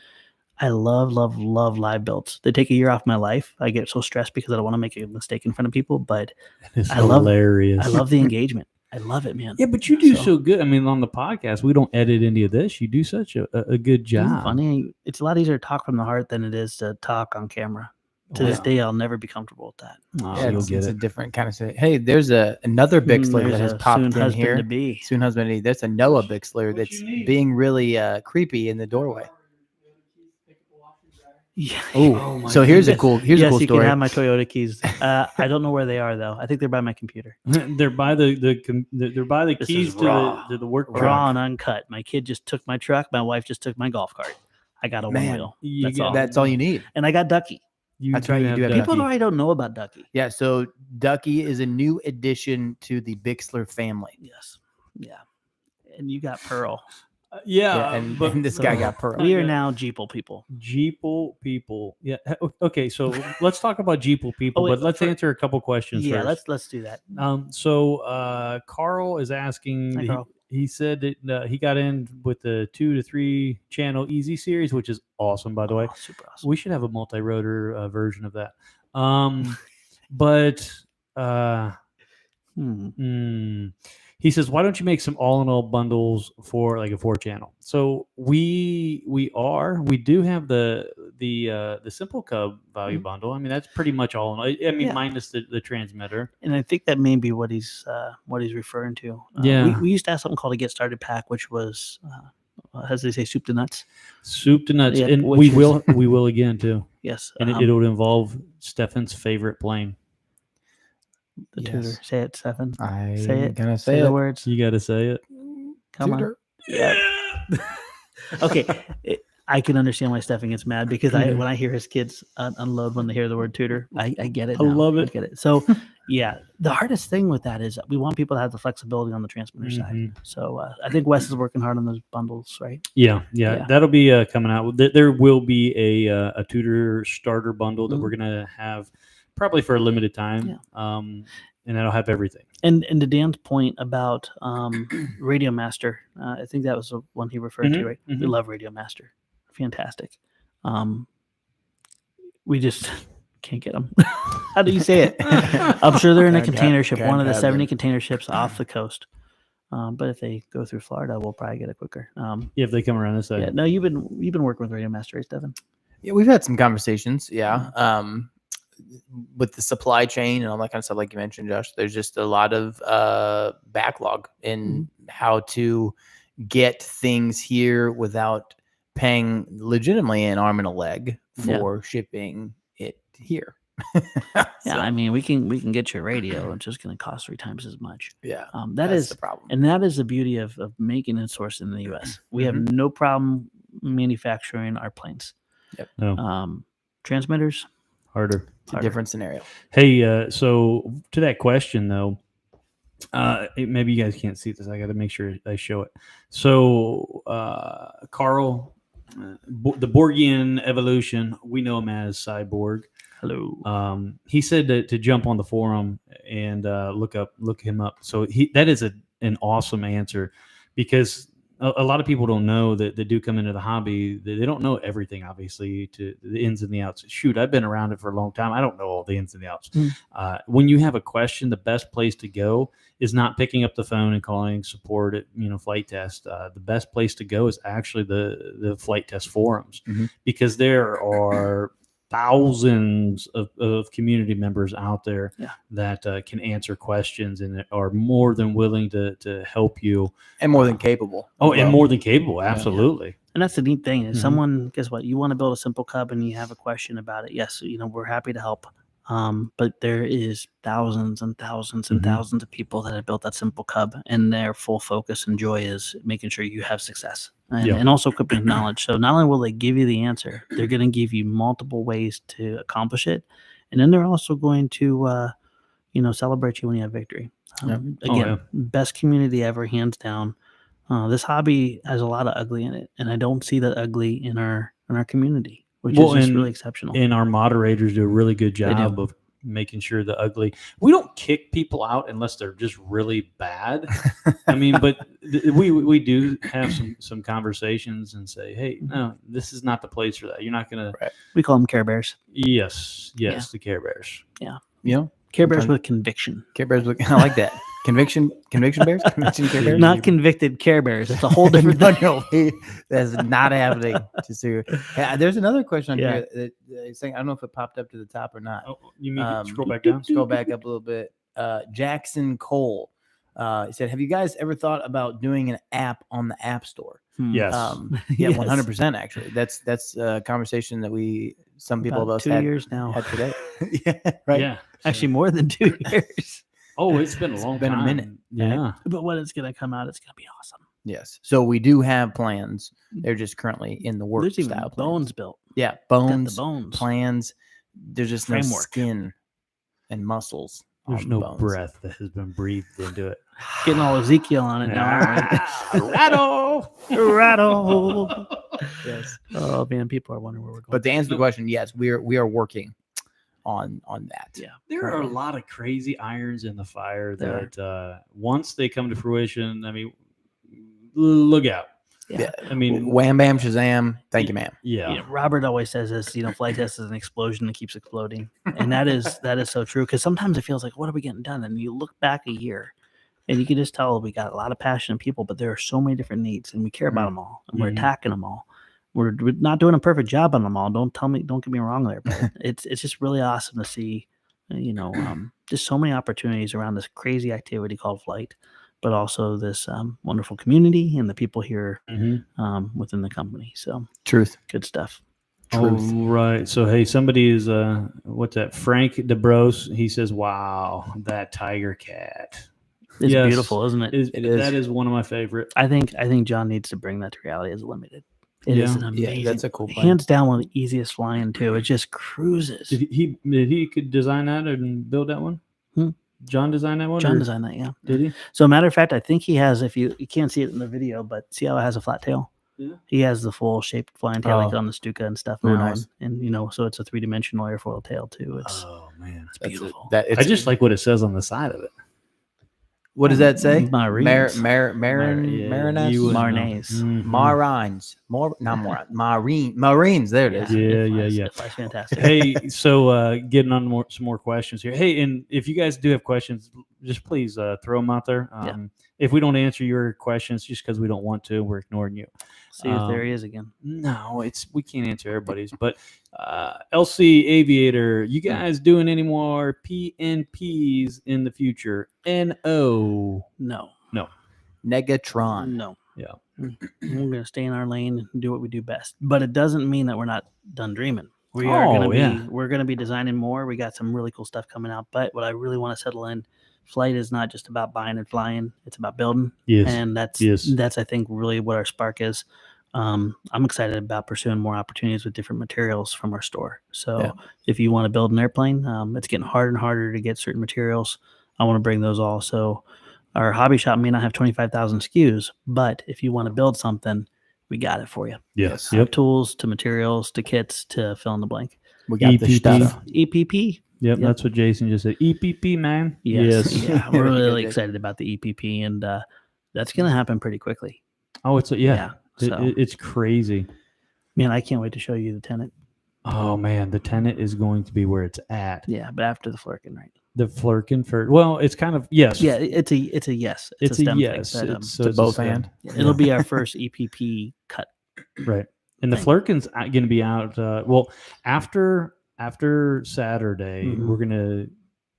I love live builds. They take a year off my life. I get so stressed because I don't want to make a mistake in front of people, but It's I love- hilarious. I love the engagement. I love it, man. Yeah, but you do so good. I mean, on the podcast, we don't edit any of this. You do such a good Isn't it job. funny. It's a lot easier to talk from the heart than it is to talk on camera. To this day, I'll never be comfortable with that. Oh, Yeah, you'll it's, get it's it. a different kind of say. Hey, there's another Bixler There's that has a popped soon in husband here. to be. Soon husband to be. There's a Noah Bixler that's being really creepy in the doorway. Yeah. Oh, so here's a cool yes, cool you story. can have my Toyota keys. I don't know where they are though. I think they're by my computer. They're by the This keys is to raw. the work Raw truck. and uncut. My kid just took my truck. My wife just took my golf cart. I got a one Man, wheel. you That's get- all. That's all you need. And I got Ducky. That's right, you do have People Ducky. probably don't know about Ducky. Yeah, so Ducky is a new addition to the Bixler family. Yes. Yeah. And you got Pearl. Yeah, and but this guy got Pearl. We are now Jeeple people. Jeeple people. Yeah. Okay, so let's talk about Jeeple people, wait, but let's answer a couple questions Yeah, first. let's do that. So Carl is asking. Hi, Carl. He said that he got in with the 2 to 3 channel Easy series, which is awesome, by the way. Oh, super awesome. We should have a multi-rotor version of that. But he says, why don't you make some all-in-all bundles for like a 4-channel? So we do have the Simple Cub value bundle. I mean, that's pretty much all in all. I mean, Yeah. minus the transmitter. And I think that may be what he's referring to. Yeah. We used to have something called a Get Started Pack, which was, as they say, soup to nuts. Soup to nuts. Yeah, And which we is- will again too. Yes. And it'll involve Stefan's favorite plane. the Yes. tutor. Say it, Stefan. I'm Say it. gonna Say say the it. words. You got to say it. Come Tutor. on. Okay. I can understand why Stefan gets mad because when I hear his kids unload when they hear the word tutor, I get it. I now. love it. I get it. So, yeah, the hardest thing with that is we want people to have the flexibility on the transmitter side. Mhm. So I think Wes is working hard on those bundles, right? Yeah. Yeah. That'll be coming out. There will be a tutor starter bundle that we're gonna have probably for a limited time. And that'll have everything. And to Dan's point about Radio Master, I think that was the one he referred to, right? We love Radio Master. Fantastic. We just can't get them. How do you say it? I'm sure they're in a container ship, one of the 70 container ships off the coast. But if they go through Florida, we'll probably get it quicker. If they come around this side. Yeah, no, you've been working with Radio Master, right, Stefan? Yeah, we've had some conversations. Yeah. With the supply chain and all that kind of stuff, like you mentioned, Josh, there's just a lot of backlog in how to get things here without paying legitimately an arm and a leg for shipping it here. Yeah, I mean, we can get your radio. It's just going to cost 3 times as much. Yeah, That that's is the problem. And that is the beauty of making and sourcing in the U.S. We have no problem manufacturing our planes. Yep. No. Transmitters, Harder. It's a different scenario. Hey, so to that question though, maybe you guys can't see this. I got to make sure I show it. So, Carl, the Borgian evolution, we know him as Cyborg. hello. He said to jump on the forum and look him up. So that is an awesome answer, because a lot of people don't know that do come into the hobby. They don't know everything, obviously, to the ins and the outs. Shoot, I've been around it for a long time. I don't know all the ins and the outs. When you have a question, the best place to go is not picking up the phone and calling support at Flight Test. The best place to go is actually the Flight Test forums, because there are thousands of community members out there that can answer questions and are more than willing to help you, And more than capable. and more than capable. Absolutely. And that's the neat thing is someone, guess what? You want to build a simple cub and you have a question about it. Yes, we're happy to help. But there is thousands and thousands and thousands of people that have built that simple cub, and their full focus and joy is making sure you have success and also equipping with knowledge. So not only will they give you the answer, they're going to give you multiple ways to accomplish it. And then they're also going to, celebrate you when you have victory. Again, best community ever, hands down. This hobby has a lot of ugly in it, and I don't see that ugly in our community, which is just really exceptional. And our moderators do a really good job of making sure the ugly. We don't kick people out unless they're just really bad. I mean, but we do have some conversations and say, hey, no, this is not the place for that. You're not gonna. Right. We call them Care Bears. Yes, the Care Bears. Yeah. You know, Care Bears with conviction. Care Bears. I like that. Conviction bears? Conviction Care Bears? Not convicted Care Bears. It's a whole different thing. No, that's not happening. Just so there's another question on here that is saying, I don't know if it popped up to the top or not. Oh, you mean scroll back down? Scroll back up a little bit. Jackson Cole. He said, have you guys ever thought about doing an app on the App Store? Yes. Yeah, Yes. 100% actually. That's a conversation that some people About of us 2 years now. had today. Yeah, right. Yeah. Actually, more than 2 years. Oh, it's been a long been a time. minute. Yeah. But when it's going to come out, it's going to be awesome. Yes. So we do have plans. They're just currently in the works. There's even style bones plans. built. Yeah, Got bones. the bones. Plans. There's just no Framework. skin and muscles. There's on the no bones. breath that has been breathed into it. Getting all Ezekiel on it now. Rattle. Rattle. Yes. Oh, man. People are wondering where we're going. But to answer the question, yes, we are working on that. Yeah. There are a lot of crazy irons in the fire that once they come to fruition, I mean, look out. Yeah. I mean, Wham bam shazam. Thank you, ma'am. yeah. You know, Robert always says this, flight test is an explosion that keeps exploding. And that is so true. Because sometimes it feels like, what are we getting done? And you look back a year and you can just tell we got a lot of passionate people, but there are so many different needs and we care about them all and we're attacking them all. We're not doing a perfect job on them all. Don't get me wrong there, but it's just really awesome to see, just so many opportunities around this crazy activity called flight, but also this wonderful community and the people here within the company. So Truth. good stuff. All right. So, hey, somebody is, what's that? Frank DeBrose. He says, wow, that tiger cat. It's Yes, beautiful, isn't it? It is. That is one of my favorite. I think John needs to bring that to reality as limited. It is an amazing, that's a cool plan. hands down one of the easiest flying too. It just cruises. Did he could design that and build that one? John designed that one? John or designed that, yeah. Did he? So, matter of fact, I think he has. If you can't see it in the video, but see how it has a flat tail. Yeah. He has the full shaped flying tail like Oh. on the Stuka and stuff Oh, now, nice. and so it's a 3-dimensional airfoil tail too. It's Oh man, beautiful. I just like what it says on the side of it. What does that say? Marines. Mariners? You would know. Marines. Mhm. Marines. Marines. There it is. Yeah. It flies fantastic. Hey, so getting on some more questions here. Hey, and if you guys do have questions, just please throw them out there. If we don't answer your questions, just because we don't want to, we're ignoring you. See if there he is again. No, we can't answer everybody's. But LC Aviator, you guys doing any more PNPs in the future? No. Negatron. No. Yeah. We're going to stay in our lane and do what we do best. But it doesn't mean that we're not done dreaming. We are we're going to be designing more. We got some really cool stuff coming out. But what I really want to settle in, flight is not just about buying and flying. It's about building. Yes. And that's I think really what our spark is. I'm excited about pursuing more opportunities with different materials from our store. So if you want to build an airplane, it's getting harder and harder to get certain materials. I want to bring those all. So our hobby shop may not have 25,000 SKUs, but if you want to build something, we got it for you. Yes. From tools to materials to kits to fill in the blank. We got the stuff. EPP. Yep, that's what Jason just said. EPP, man. Yes. Yes. Yeah, we're really excited about the EPP, and that's going to happen pretty quickly. Oh, it's So, it's crazy. man, I can't wait to show you the Tenet. Oh man, the Tenet is going to be where it's at. Yeah, but after the Flurkin, right? The Flurkin for it's kind of yes. Yeah, it's a yes. It's a STEM yes. thing, but, It's to a both STEM. hand. it'll be our first EPP cut. Right. And the thing. Flurkin's going to be out. After Saturday, we're going to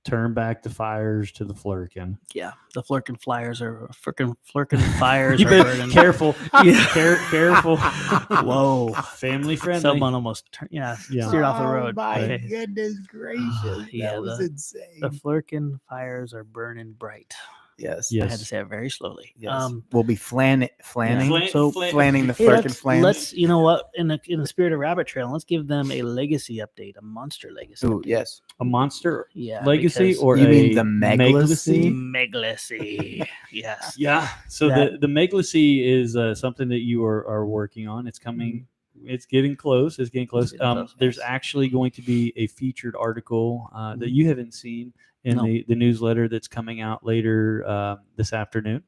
turn back the fires to the Flurkin. Yeah, the Flurkin flyers are Flurkin fires. You are better burning. careful. Yeah. Careful. Whoa, Family friendly. someone almost steered off the road. My Okay. goodness gracious. Yeah, that was insane. The Flurkin fires are burning bright. Yes. Yes. I had to say it very slowly. Yes. We'll be flanning the Hey, Flurkin flans. let's you know what, in the spirit of Rabbit Trail, let's give them a legacy update, a monster legacy. Ooh, update. yes. A monster Yeah, legacy because- or You a mean the Megalacy? Megalacy. Yes. Yeah. So the Megalacy is something that you are working on. It's coming. It's getting close. It's getting close. There's actually going to be a featured article that you haven't seen in the newsletter that's coming out later this afternoon.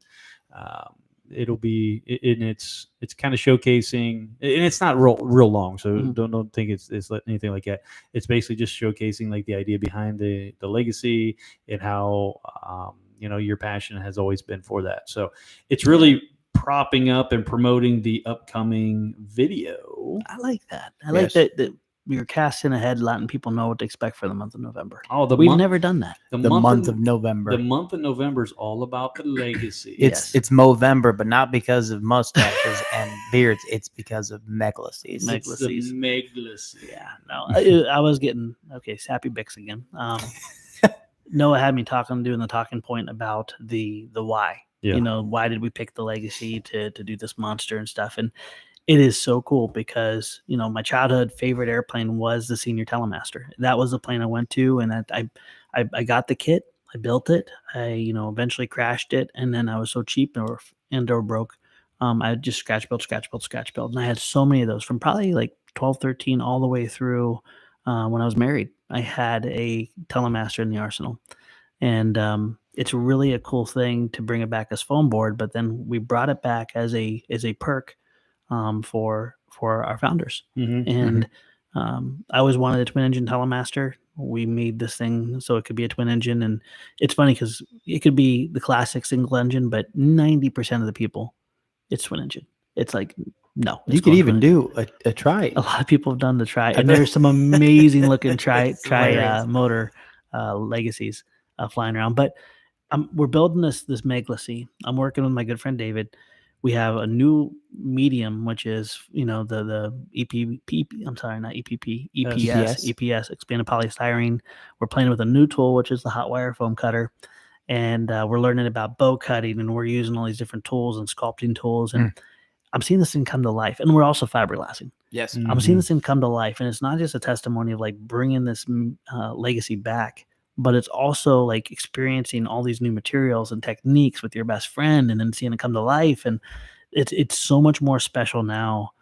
It'll be it's kind of showcasing, and it's not real long, so don't think it's anything like that. It's basically just showcasing like the idea behind the legacy and how your passion has always been for that. So it's really propping up and promoting the upcoming video. I like that. I like that you're casting ahead, letting people know what to expect for the month of November. Oh, We've never done that. The month of November. The month of November is all about the legacy. It's Movember, but not because of mustaches and beards. It's because of meglacies. It's the meglacy. Yeah, no, I was getting sappy Bix again. Noah had me doing the talking point about the why. Yeah. Why did we pick the legacy to do this monster and stuff? And it is so cool because, my childhood favorite airplane was the Senior Telemaster. That was the plane I went to, and I got the kit, I built it, I eventually crashed it, and then I was so cheap or broke, I just scratch built, and I had so many of those from probably like 12, 13 all the way through when I was married. I had a Telemaster in the arsenal, and it's really a cool thing to bring it back as foam board. But then we brought it back as a perk for our founders. And I always wanted a twin engine Telemaster. We made this thing so it could be a twin engine, and it's funny because it could be the classic single engine, but 90% of the people, it's twin engine. It's like, no, you could even do a tri. A lot of people have done the tri, and there's some amazing looking tri motor legacies flying around. But we're building this meglacy. I'm working with my good friend David. We have a new medium, which is the EPP. I'm sorry, not EPP. EPS, expanded polystyrene. We're playing with a new tool, which is the hot wire foam cutter, and we're learning about bow cutting, and we're using all these different tools and sculpting tools, and I'm seeing this thing come to life. And we're also fiberglassing. Yes, I'm seeing this thing come to life, and it's not just a testimony of like bringing this legacy back, but it's also like experiencing all these new materials and techniques with your best friend, and then seeing it come to life. And it's so much more special now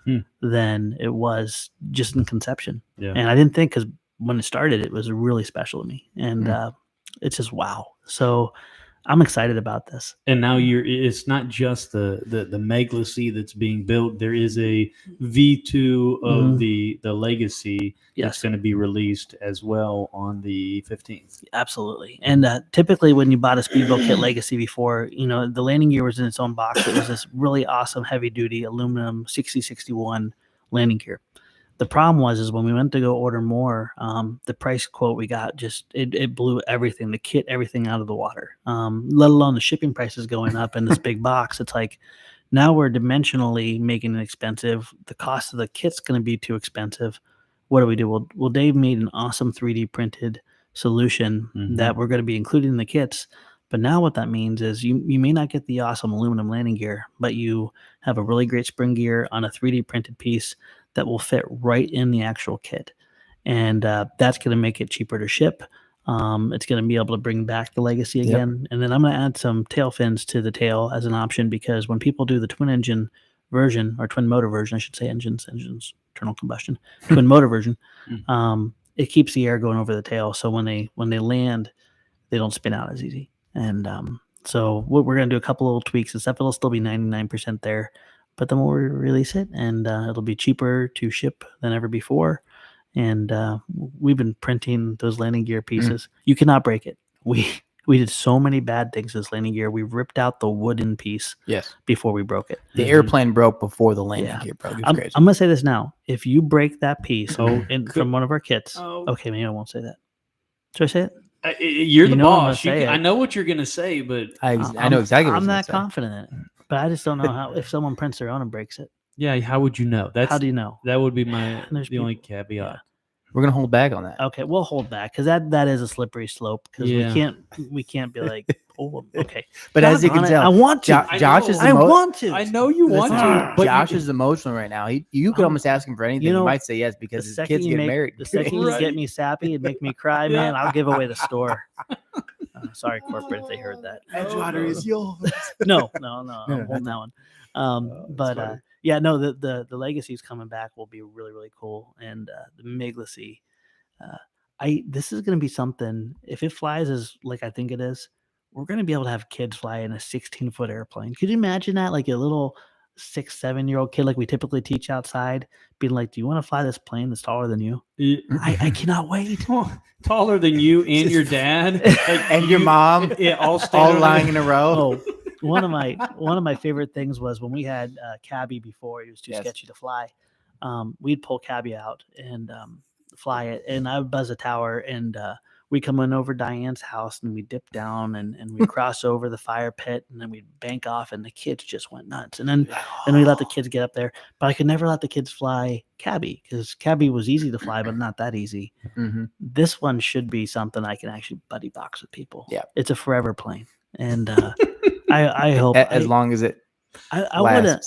than it was just in conception. Yeah. And I didn't think, because when it started, it was really special to me, and it's just wow. So I'm excited about this. And now it's not just the meglacy that's being built. There is a V2 of the legacy that's going to be released as well on the 15th. Absolutely. And typically when you bought a speedboat kit legacy before, the landing gear was in its own box. It was this really awesome heavy duty aluminum 6061 landing gear. The problem is when we went to go order more, the price quote we got it blew everything, the kit, everything out of the water, let alone the shipping prices going up in this big box. It's like, now we're dimensionally making it expensive. The cost of the kit's going to be too expensive. What do we do? Well, Dave made an awesome 3D printed solution that we're going to be including in the kits. But now what that means is you may not get the awesome aluminum landing gear, but you have a really great spring gear on a 3D printed piece that will fit right in the actual kit. And that's going to make it cheaper to ship. It's going to be able to bring back the legacy again. And then I'm going to add some tail fins to the tail as an option, because when people do the twin engine version, or twin motor version, I should say, engines, internal combustion, twin motor version, it keeps the air going over the tail. So when they land, they don't spin out as easy. And so we're going to do a couple little tweaks and stuff. It'll still be 99% there. But then we'll release it, and it'll be cheaper to ship than ever before. And we've been printing those landing gear pieces. You cannot break it. We did so many bad things to this landing gear. We ripped out the wooden piece before we broke it. The airplane broke before the landing gear broke. I'm going to say this now. If you break that piece from one of our kits, okay, maybe I won't say that. Should I say it? You're the boss. I know what you're going to say, but I know exactly what I'm that confident in it. But I just don't know how, if someone prints their own and breaks it. Yeah, how would you know? How do you know? That would be the only caveat. Yeah. We're gonna hold back on that. Okay, we'll hold back, because that is a slippery slope. Because we can't be like, oh, okay. But as you can tell, I want to. Josh is. I want to. I know you want to. But Josh is emotional right now. You could almost ask him for anything. He might say yes because his kids get married. The second you get me sappy and make me cry, man, I'll give away the store. Sorry, corporate, if they heard that. Edgewater is yours. No, I'm holding that one. The legacy is coming back will be really, really cool. And the meglacy, this is going to be something, if it flies as like I think it is, we're going to be able to have kids fly in a 16-foot airplane. Could you imagine that? Like a little 6, 7-year-old kid like we typically teach outside, being like, "Do you want to fly this plane that's taller than you?" I cannot wait. Taller than you and your dad, And your mom, yeah, all lying in a row. Oh, one of my favorite things was when we had Cabby before. He was too sketchy to fly. We'd pull Cabby out and fly it, and I would buzz a tower, and we come in over Diane's house, and we dip down, and we cross over the fire pit, and then we'd bank off, and the kids just went nuts. And then we let the kids get up there, but I could never let the kids fly Cabby because Cabby was easy to fly, but not that easy. Mm-hmm. This one should be something I can actually buddy box with people. Yeah, it's a forever plane, and I hope as long as it. I want to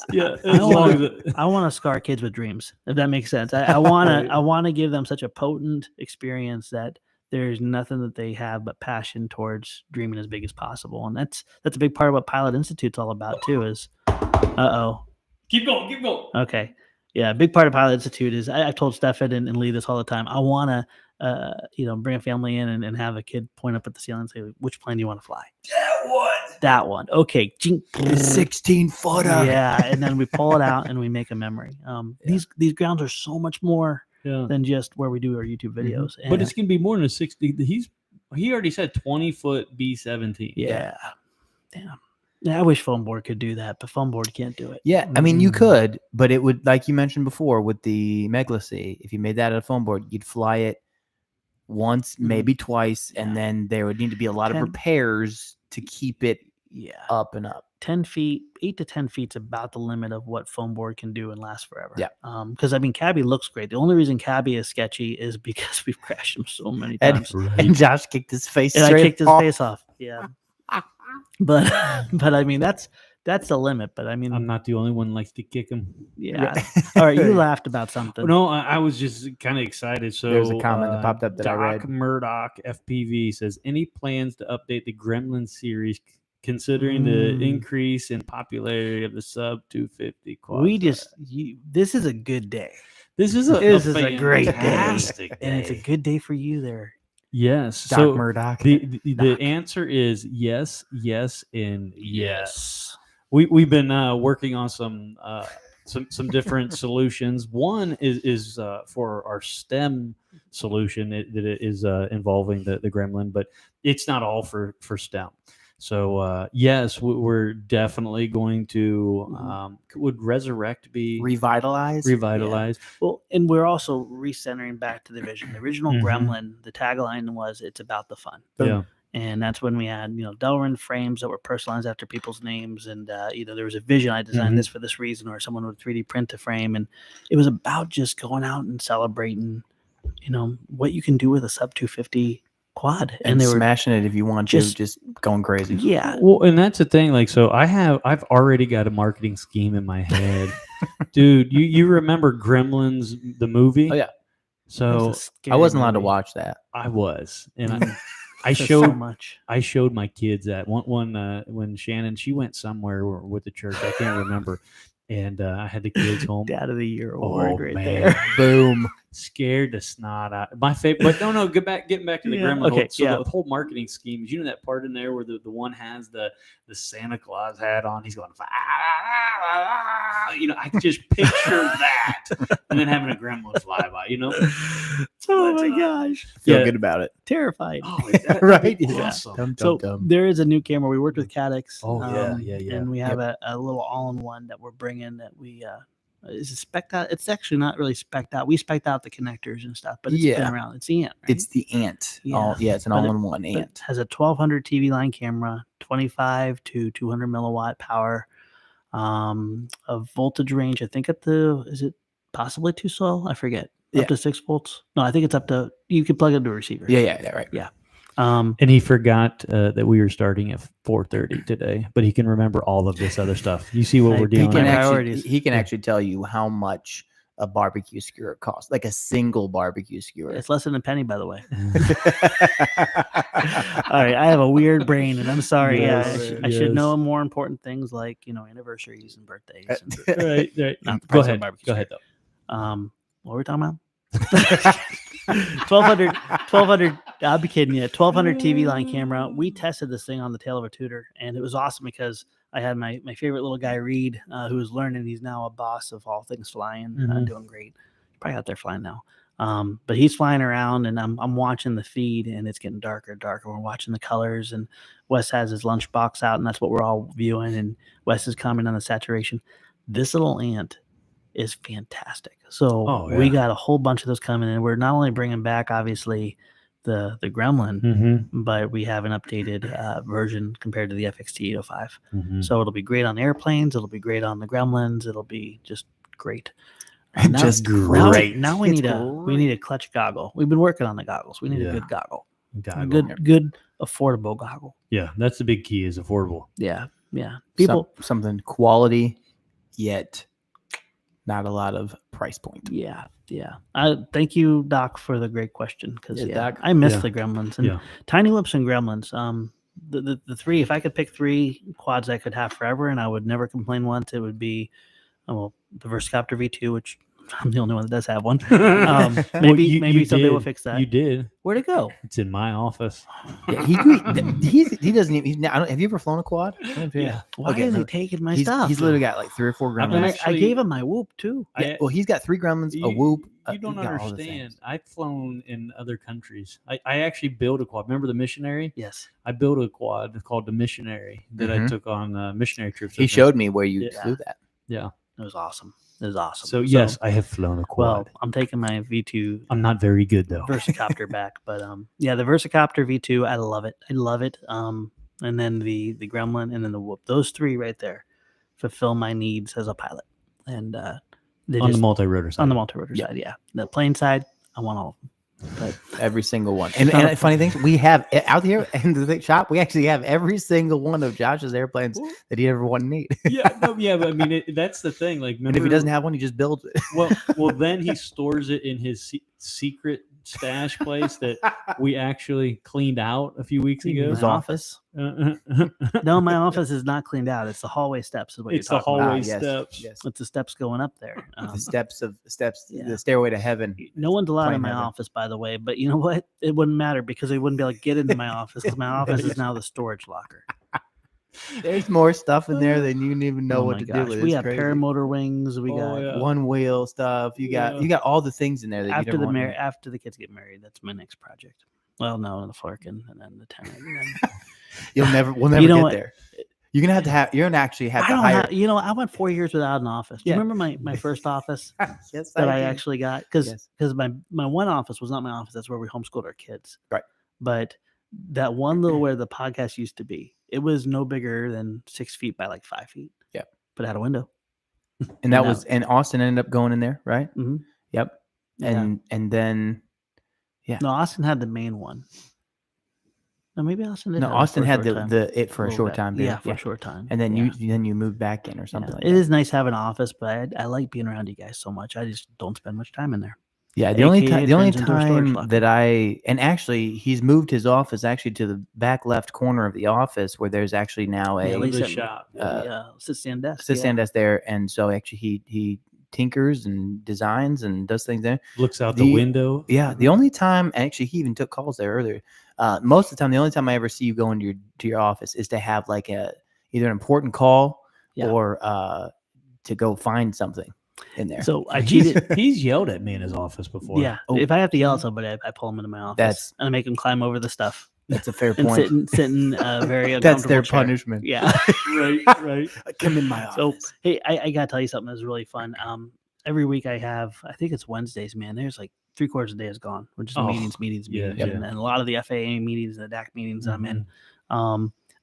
scar kids with dreams, if that makes sense. I want to give them such a potent experience that there's nothing that they have but passion towards dreaming as big as possible, and that's a big part of what Pilot Institute's all about too. Is keep going. Okay, yeah, a big part of Pilot Institute is I've told Stefan and Lee this all the time. I want to bring a family in and have a kid point up at the ceiling and say, "Which plane do you want to fly?" That one. Okay. 16-footer. Yeah, and then we pull it out and we make a memory. These grounds are so much more than just where we do our YouTube videos. But it's gonna be more than a 60. He already said 20-foot B-17. Yeah. Damn. Yeah, I wish Foam Board could do that, but Foam Board can't do it. Yeah, I mean you could, but it would, like you mentioned before with the Megalacy, if you made that at a Foam Board, you'd fly it once, maybe twice, and then there would need to be a lot of repairs to keep it up and up. 10 feet, 8 to 10 feet is about the limit of what Foam Board can do and last forever. Yeah. Because I mean, Cabby looks great. The only reason Cabby is sketchy is because we've crashed him so many times. And Josh kicked his face and straight I kicked his off. face off. Yeah. but I mean, that's the limit. But I mean, I'm not the only one likes to kick him. Yeah. All right. You laughed about something. No, I was just kind of excited. So there's a comment that popped up that Doc I read. Murdoch FPV says, any plans to update the Gremlin series considering the increase in popularity of the sub 250 quad? This is a good day. This is a great day. And it's a good day for you there. Yes. Doc Murdoch. The answer is yes, and yes. We've been working on some different solutions. One is for our STEM solution that is involving the Gremlin, but it's not all for STEM. So yes, we're definitely going to would resurrect be revitalized. Yeah. Well, and we're also recentering back to the vision. The original Gremlin, the tagline was "It's about the fun." Yeah. And that's when we had, Delrin frames that were personalized after people's names. And, there was a vision. I designed this for this reason, or someone would 3D print a frame. And it was about just going out and celebrating, what you can do with a sub 250 quad. And they were smashing it if you want to, just going crazy. Yeah. Well, and that's the thing. Like, so I've already got a marketing scheme in my head. Dude, you remember Gremlins, the movie? Oh, yeah. So I wasn't allowed to watch that. I was. And I showed so much. I showed my kids that one when Shannon, she went somewhere with the church. I can't remember. And I had the kids home. Dad of the Year award there. Boom. Scared the snot out. My favorite, but no, getting back to the Gremlin. Okay, so the whole marketing scheme is, that part in there where the one has the Santa Claus hat on. He's going, I can just picture that, and then having a Gremlin fly by. Oh my gosh, feel good about it. Terrified. Oh, right? Awesome. So there is a new camera. We worked with Cadix. Oh yeah. And we have a little all-in-one that we're bringing that we is a spec'd out. It's actually not really spec'd out. We spec'd out the connectors and stuff, but it's been around. It's the Ant. Right? It's the Ant. It's an all-in-one Ant. It has a 1200 TV line camera, 25 to 200 milliwatt power, a voltage range. I think is it possibly 2 sol? I forget. Up to 6 volts. No, I think it's up to. You can plug it into a receiver. Yeah, right. Yeah. And he forgot that we were starting at 4:30 today, but he can remember all of this other stuff. You see what we're dealing with. He can actually tell you how much a barbecue skewer costs, like a single barbecue skewer. It's less than a penny, by the way. All right, I have a weird brain, and I'm sorry. I should know more important things like anniversaries and birthdays. Right. Go ahead. Though. What were we talking about? 1200. I'll be kidding you. 1200 TV line camera. We tested this thing on the tail of a Tudor, and it was awesome because I had my favorite little guy, Reed, who was learning. He's now a boss of all things flying, doing great. He's probably out there flying now. But he's flying around, and I'm watching the feed, and it's getting darker and darker. We're watching the colors, and Wes has his lunchbox out, and that's what we're all viewing. And Wes is commenting on the saturation. This little ant is fantastic. So we got a whole bunch of those coming in. We're not only bringing back, obviously, the Gremlin, but we have an updated version compared to the FXT 805. So it'll be great on airplanes. It'll be great on the Gremlins. It'll be just great. Just great. Now we need a clutch goggle. We've been working on the goggles. We need a good goggle. A good affordable goggle. Yeah, that's the big key is affordable. Yeah. People something quality, yet not a lot of price point. Yeah. I thank you, Doc, for the great question because Doc. I miss the Gremlins and Tiny Whips and Gremlins. The three. If I could pick 3 quads I could have forever and I would never complain once, it would be the Versacopter V2, which I'm the only one that does have one. Maybe someday we'll fix that. You did. Where'd it go? It's in my office. Yeah, he doesn't even. Have you ever flown a quad? Yeah. Why is he taking my stuff? He's literally got like 3 or 4 Gremlins. I gave him my Whoop too. Well, he's got 3 Gremlins, a Whoop. You don't understand. I've flown in other countries. I actually built a quad. Remember the Missionary? Yes. I built a quad called the Missionary that I took on missionary trips. He showed me where you flew that. Yeah. It was awesome. So yes, I have flown a quad. Well, I'm taking my V2. I'm not very good though. Versacopter back, but the Versacopter V2, I love it. And then the Gremlin, and then the Whoop. Those 3 right there fulfill my needs as a pilot. And the multi-rotor side. On the multi-rotor side, yeah. The plane side, I want all of them. But every single one. And funny thing, we have out here in the shop, we actually have every single one of Josh's airplanes that he ever wanted to need. But I mean, that's the thing. Like, and if he doesn't have one, he just builds it. Well, then he stores it in his secret stash place that we actually cleaned out a few weeks ago. His office? No, my office is not cleaned out. It's the hallway steps. Is what it's you're the talking hallway about. steps. Yes. It's the steps going up there. The steps, the stairway to heaven. No one's allowed in my office, by the way. But you know what? It wouldn't matter because they wouldn't be able to get into my office because my office is now the storage locker. There's more stuff in there than you can even know what to do with. We have paramotor wings. We got one wheel stuff. You got all the things in there that after the kids get married. That's my next project. Well, no, the Flarkin and then the tenant. We'll never get there. You're gonna actually have to hire. I went 4 years without an office. Do you remember my first office? Yes, that I actually got because my one office was not my office. That's where we homeschooled our kids. Right. But that one little where the podcast used to be, it was no bigger than 6 feet by like 5 feet. Yeah. But it had a window. And Austin ended up going in there, right? Mm-hmm. Yep. And then, No, Austin had the main one. No, maybe Austin did. No, Austin had it for a short time. Yeah, for a short time. And then you moved back in or something like that. It is nice having an office, but I like being around you guys so much. I just don't spend much time in there. Yeah, the only time that actually he's moved his office actually to the back left corner of the office where there's actually now a shop. Sit-stand desk. Sit-stand desk there, and so actually he tinkers and designs and does things there. Looks out the window. Yeah, the only time actually he even took calls there earlier. Most of the time, the only time I ever see you go into your office is to have like either an important call or to go find something in there. So I cheated. He's yelled at me in his office before. Yeah. If I have to yell at somebody, I pull them into my office and I make them climb over the stuff. That's a fair point. And sit in a very uncomfortable That's their chair. punishment. Yeah. right. Come in my office. So, hey, I got to tell you something that's really fun. Every week I think it's Wednesdays, man. There's like 3/4 of the day is gone, which is meetings. And a lot of the FAA meetings and the DAC meetings I'm in.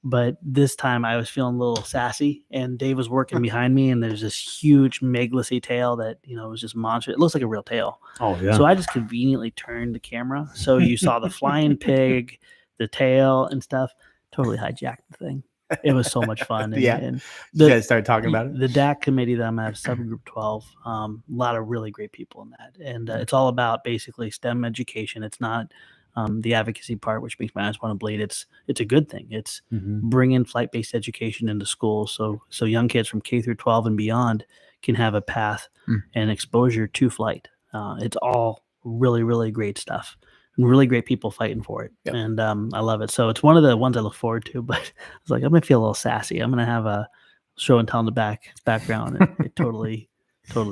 But this time I was feeling a little sassy, and Dave was working behind me, and there's this huge Meglessy tail that, was just monstrous. It looks like a real tail. Oh, yeah. So I just conveniently turned the camera. So you saw the flying pig, the tail and stuff. Totally hijacked the thing. It was so much fun. And, and you guys started talking about it? The DAC committee that I'm at, Subgroup 12, a lot of really great people in that. And it's all about basically STEM education. It's not the advocacy part, which makes my eyes want to bleed. It's a good thing. It's bringing flight-based education into schools so young kids from K through 12 and beyond can have a path and exposure to flight. It's all really, really great stuff. really great people fighting for it. Yep. And I love it. So it's one of the ones I look forward to, but I was like, I'm going to feel a little sassy. I'm going to have a show and tell in the background. And it totally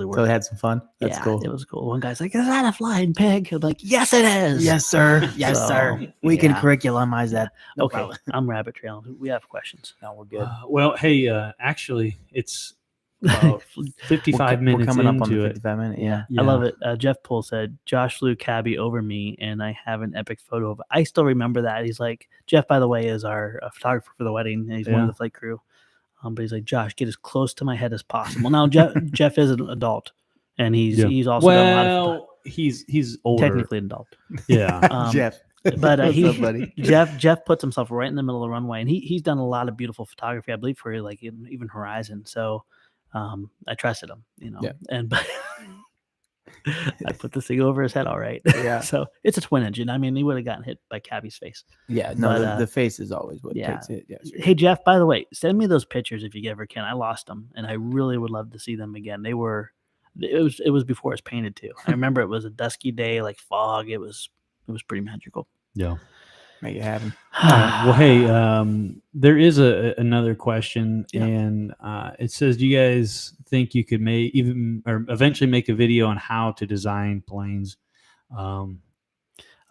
worked. So they had some fun. That's Yeah, cool. It was cool. One guy's like, is that a flying pig? I'm like, yes, it is. Yes, sir. Yes, So, sir. We can yeah. curricumize that. No Okay. problem. I'm rabbit trailing. We have questions. No, we're good. Well, hey, actually, it's about 55 We're minutes coming up on into the it. 55 minute. Yeah. I love it. Jeff Poole said, Josh flew cabbie over me, and I have an epic photo of it. I still remember that. He's like, Jeff, by the way, is our photographer for the wedding. And he's one of the flight crew. But he's like, Josh, get as close to my head as possible. Now, Jeff is an adult, and he's also done a lot of he's older. technically an adult. Yeah. Jeff. But What's up, buddy? Jeff puts himself right in the middle of the runway, and he's done a lot of beautiful photography, I believe, for like even Horizon. So I trusted him, Yeah. but I put this thing over his head all right. Yeah. So it's a twin engine. I mean, he would have gotten hit by Cabbie's face. Yeah. No, But, the face is always what yeah. takes it. Yeah. Sure. Hey, Jeff, by the way, send me those pictures if you ever can. I lost them, and I really would love to see them again. It was before it's painted too. I remember it was a dusky day, like fog. It was pretty magical. Yeah. Make it happen. Well, hey, there is another question, Yeah. and it says, do you guys think you could eventually make a video on how to design planes? I'll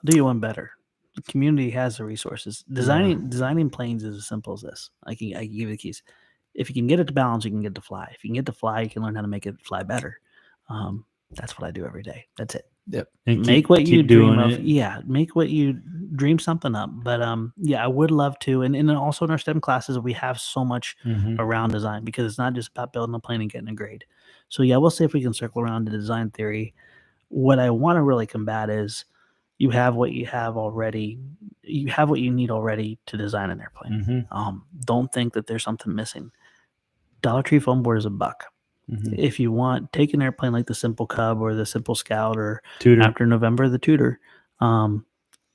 do you one better. The community has the resources. Designing planes is as simple as this. I can give you the keys. If you can get it to balance, you can get it to fly. If you can get it to fly, you can learn how to make it fly better. That's what I do every day. That's it. Yep. And Make what you keep dream doing of. it. Yeah, make what you dream something up. But I would love to. And then also in our STEM classes, we have so much Mhm. around design because it's not just about building a plane and getting a grade. So yeah, we'll see if we can circle around to design theory. What I want to really combat is you have what you have already. You have what you need already to design an airplane. Mhm. Don't think that there's something missing. Dollar Tree foam board is $1. Mhm. If you want, take an airplane like the Simple Cub or the Simple Scout or Tutor. after November, the Tutor.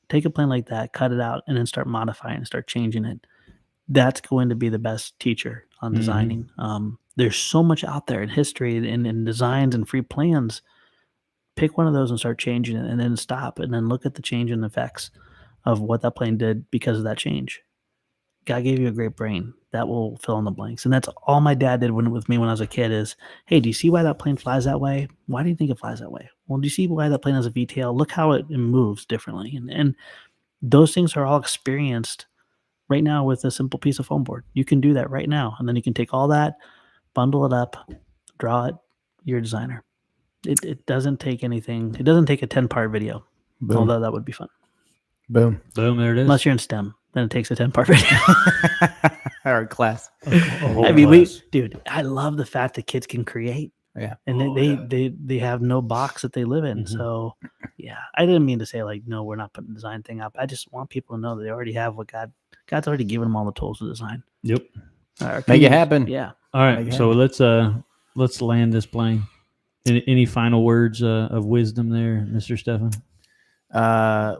Take a plane like that, cut it out, and then start modifying and start changing it. That's going to be the best teacher on designing. There's so much out there in history and in designs and free plans. Pick one of those and start changing it, and then stop, and then look at the change in effects of what that plane did because of that change. God gave you a great brain. That will fill in the blanks. And that's all my dad did with me when I was a kid is, hey, do you see why that plane flies that way? Why do you think it flies that way? Well, do you see why that plane has a VTL? Look how it moves differently. And those things are all experienced right now with a simple piece of foam board. You can do that right now. And then you can take all that, bundle it up, draw it, you're a designer. It doesn't take anything. It doesn't take a 10-part video, Boom. although that would be fun. Boom. Boom. There it is. Unless you're in STEM, then it takes a 10-part video. Our class. I mean, dude, I love the fact that kids can create. Yeah. And they have no box that they live in. Mhm. So yeah, I didn't mean to say like, no, we're not putting the design thing up. I just want people to know that they already have what God's already given them all the tools to design. Yep. Make it happen. Yeah. All right. Make it So let's land this plane. Any final words of wisdom there, Mr. Stefan?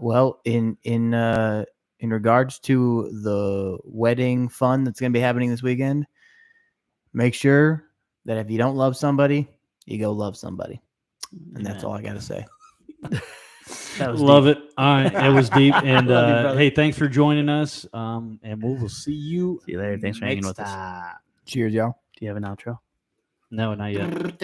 Well, in regards to the wedding fun that's going to be happening this weekend, make sure that if you don't love somebody, you go love somebody. And that's all I got to say. That was Love deep. it. All right. It was deep. And Love you, brother. hey, thanks for joining us. And we will see you. See you later. Thanks for hanging next with us. time. Cheers, y'all. Do you have an outro? No, not yet.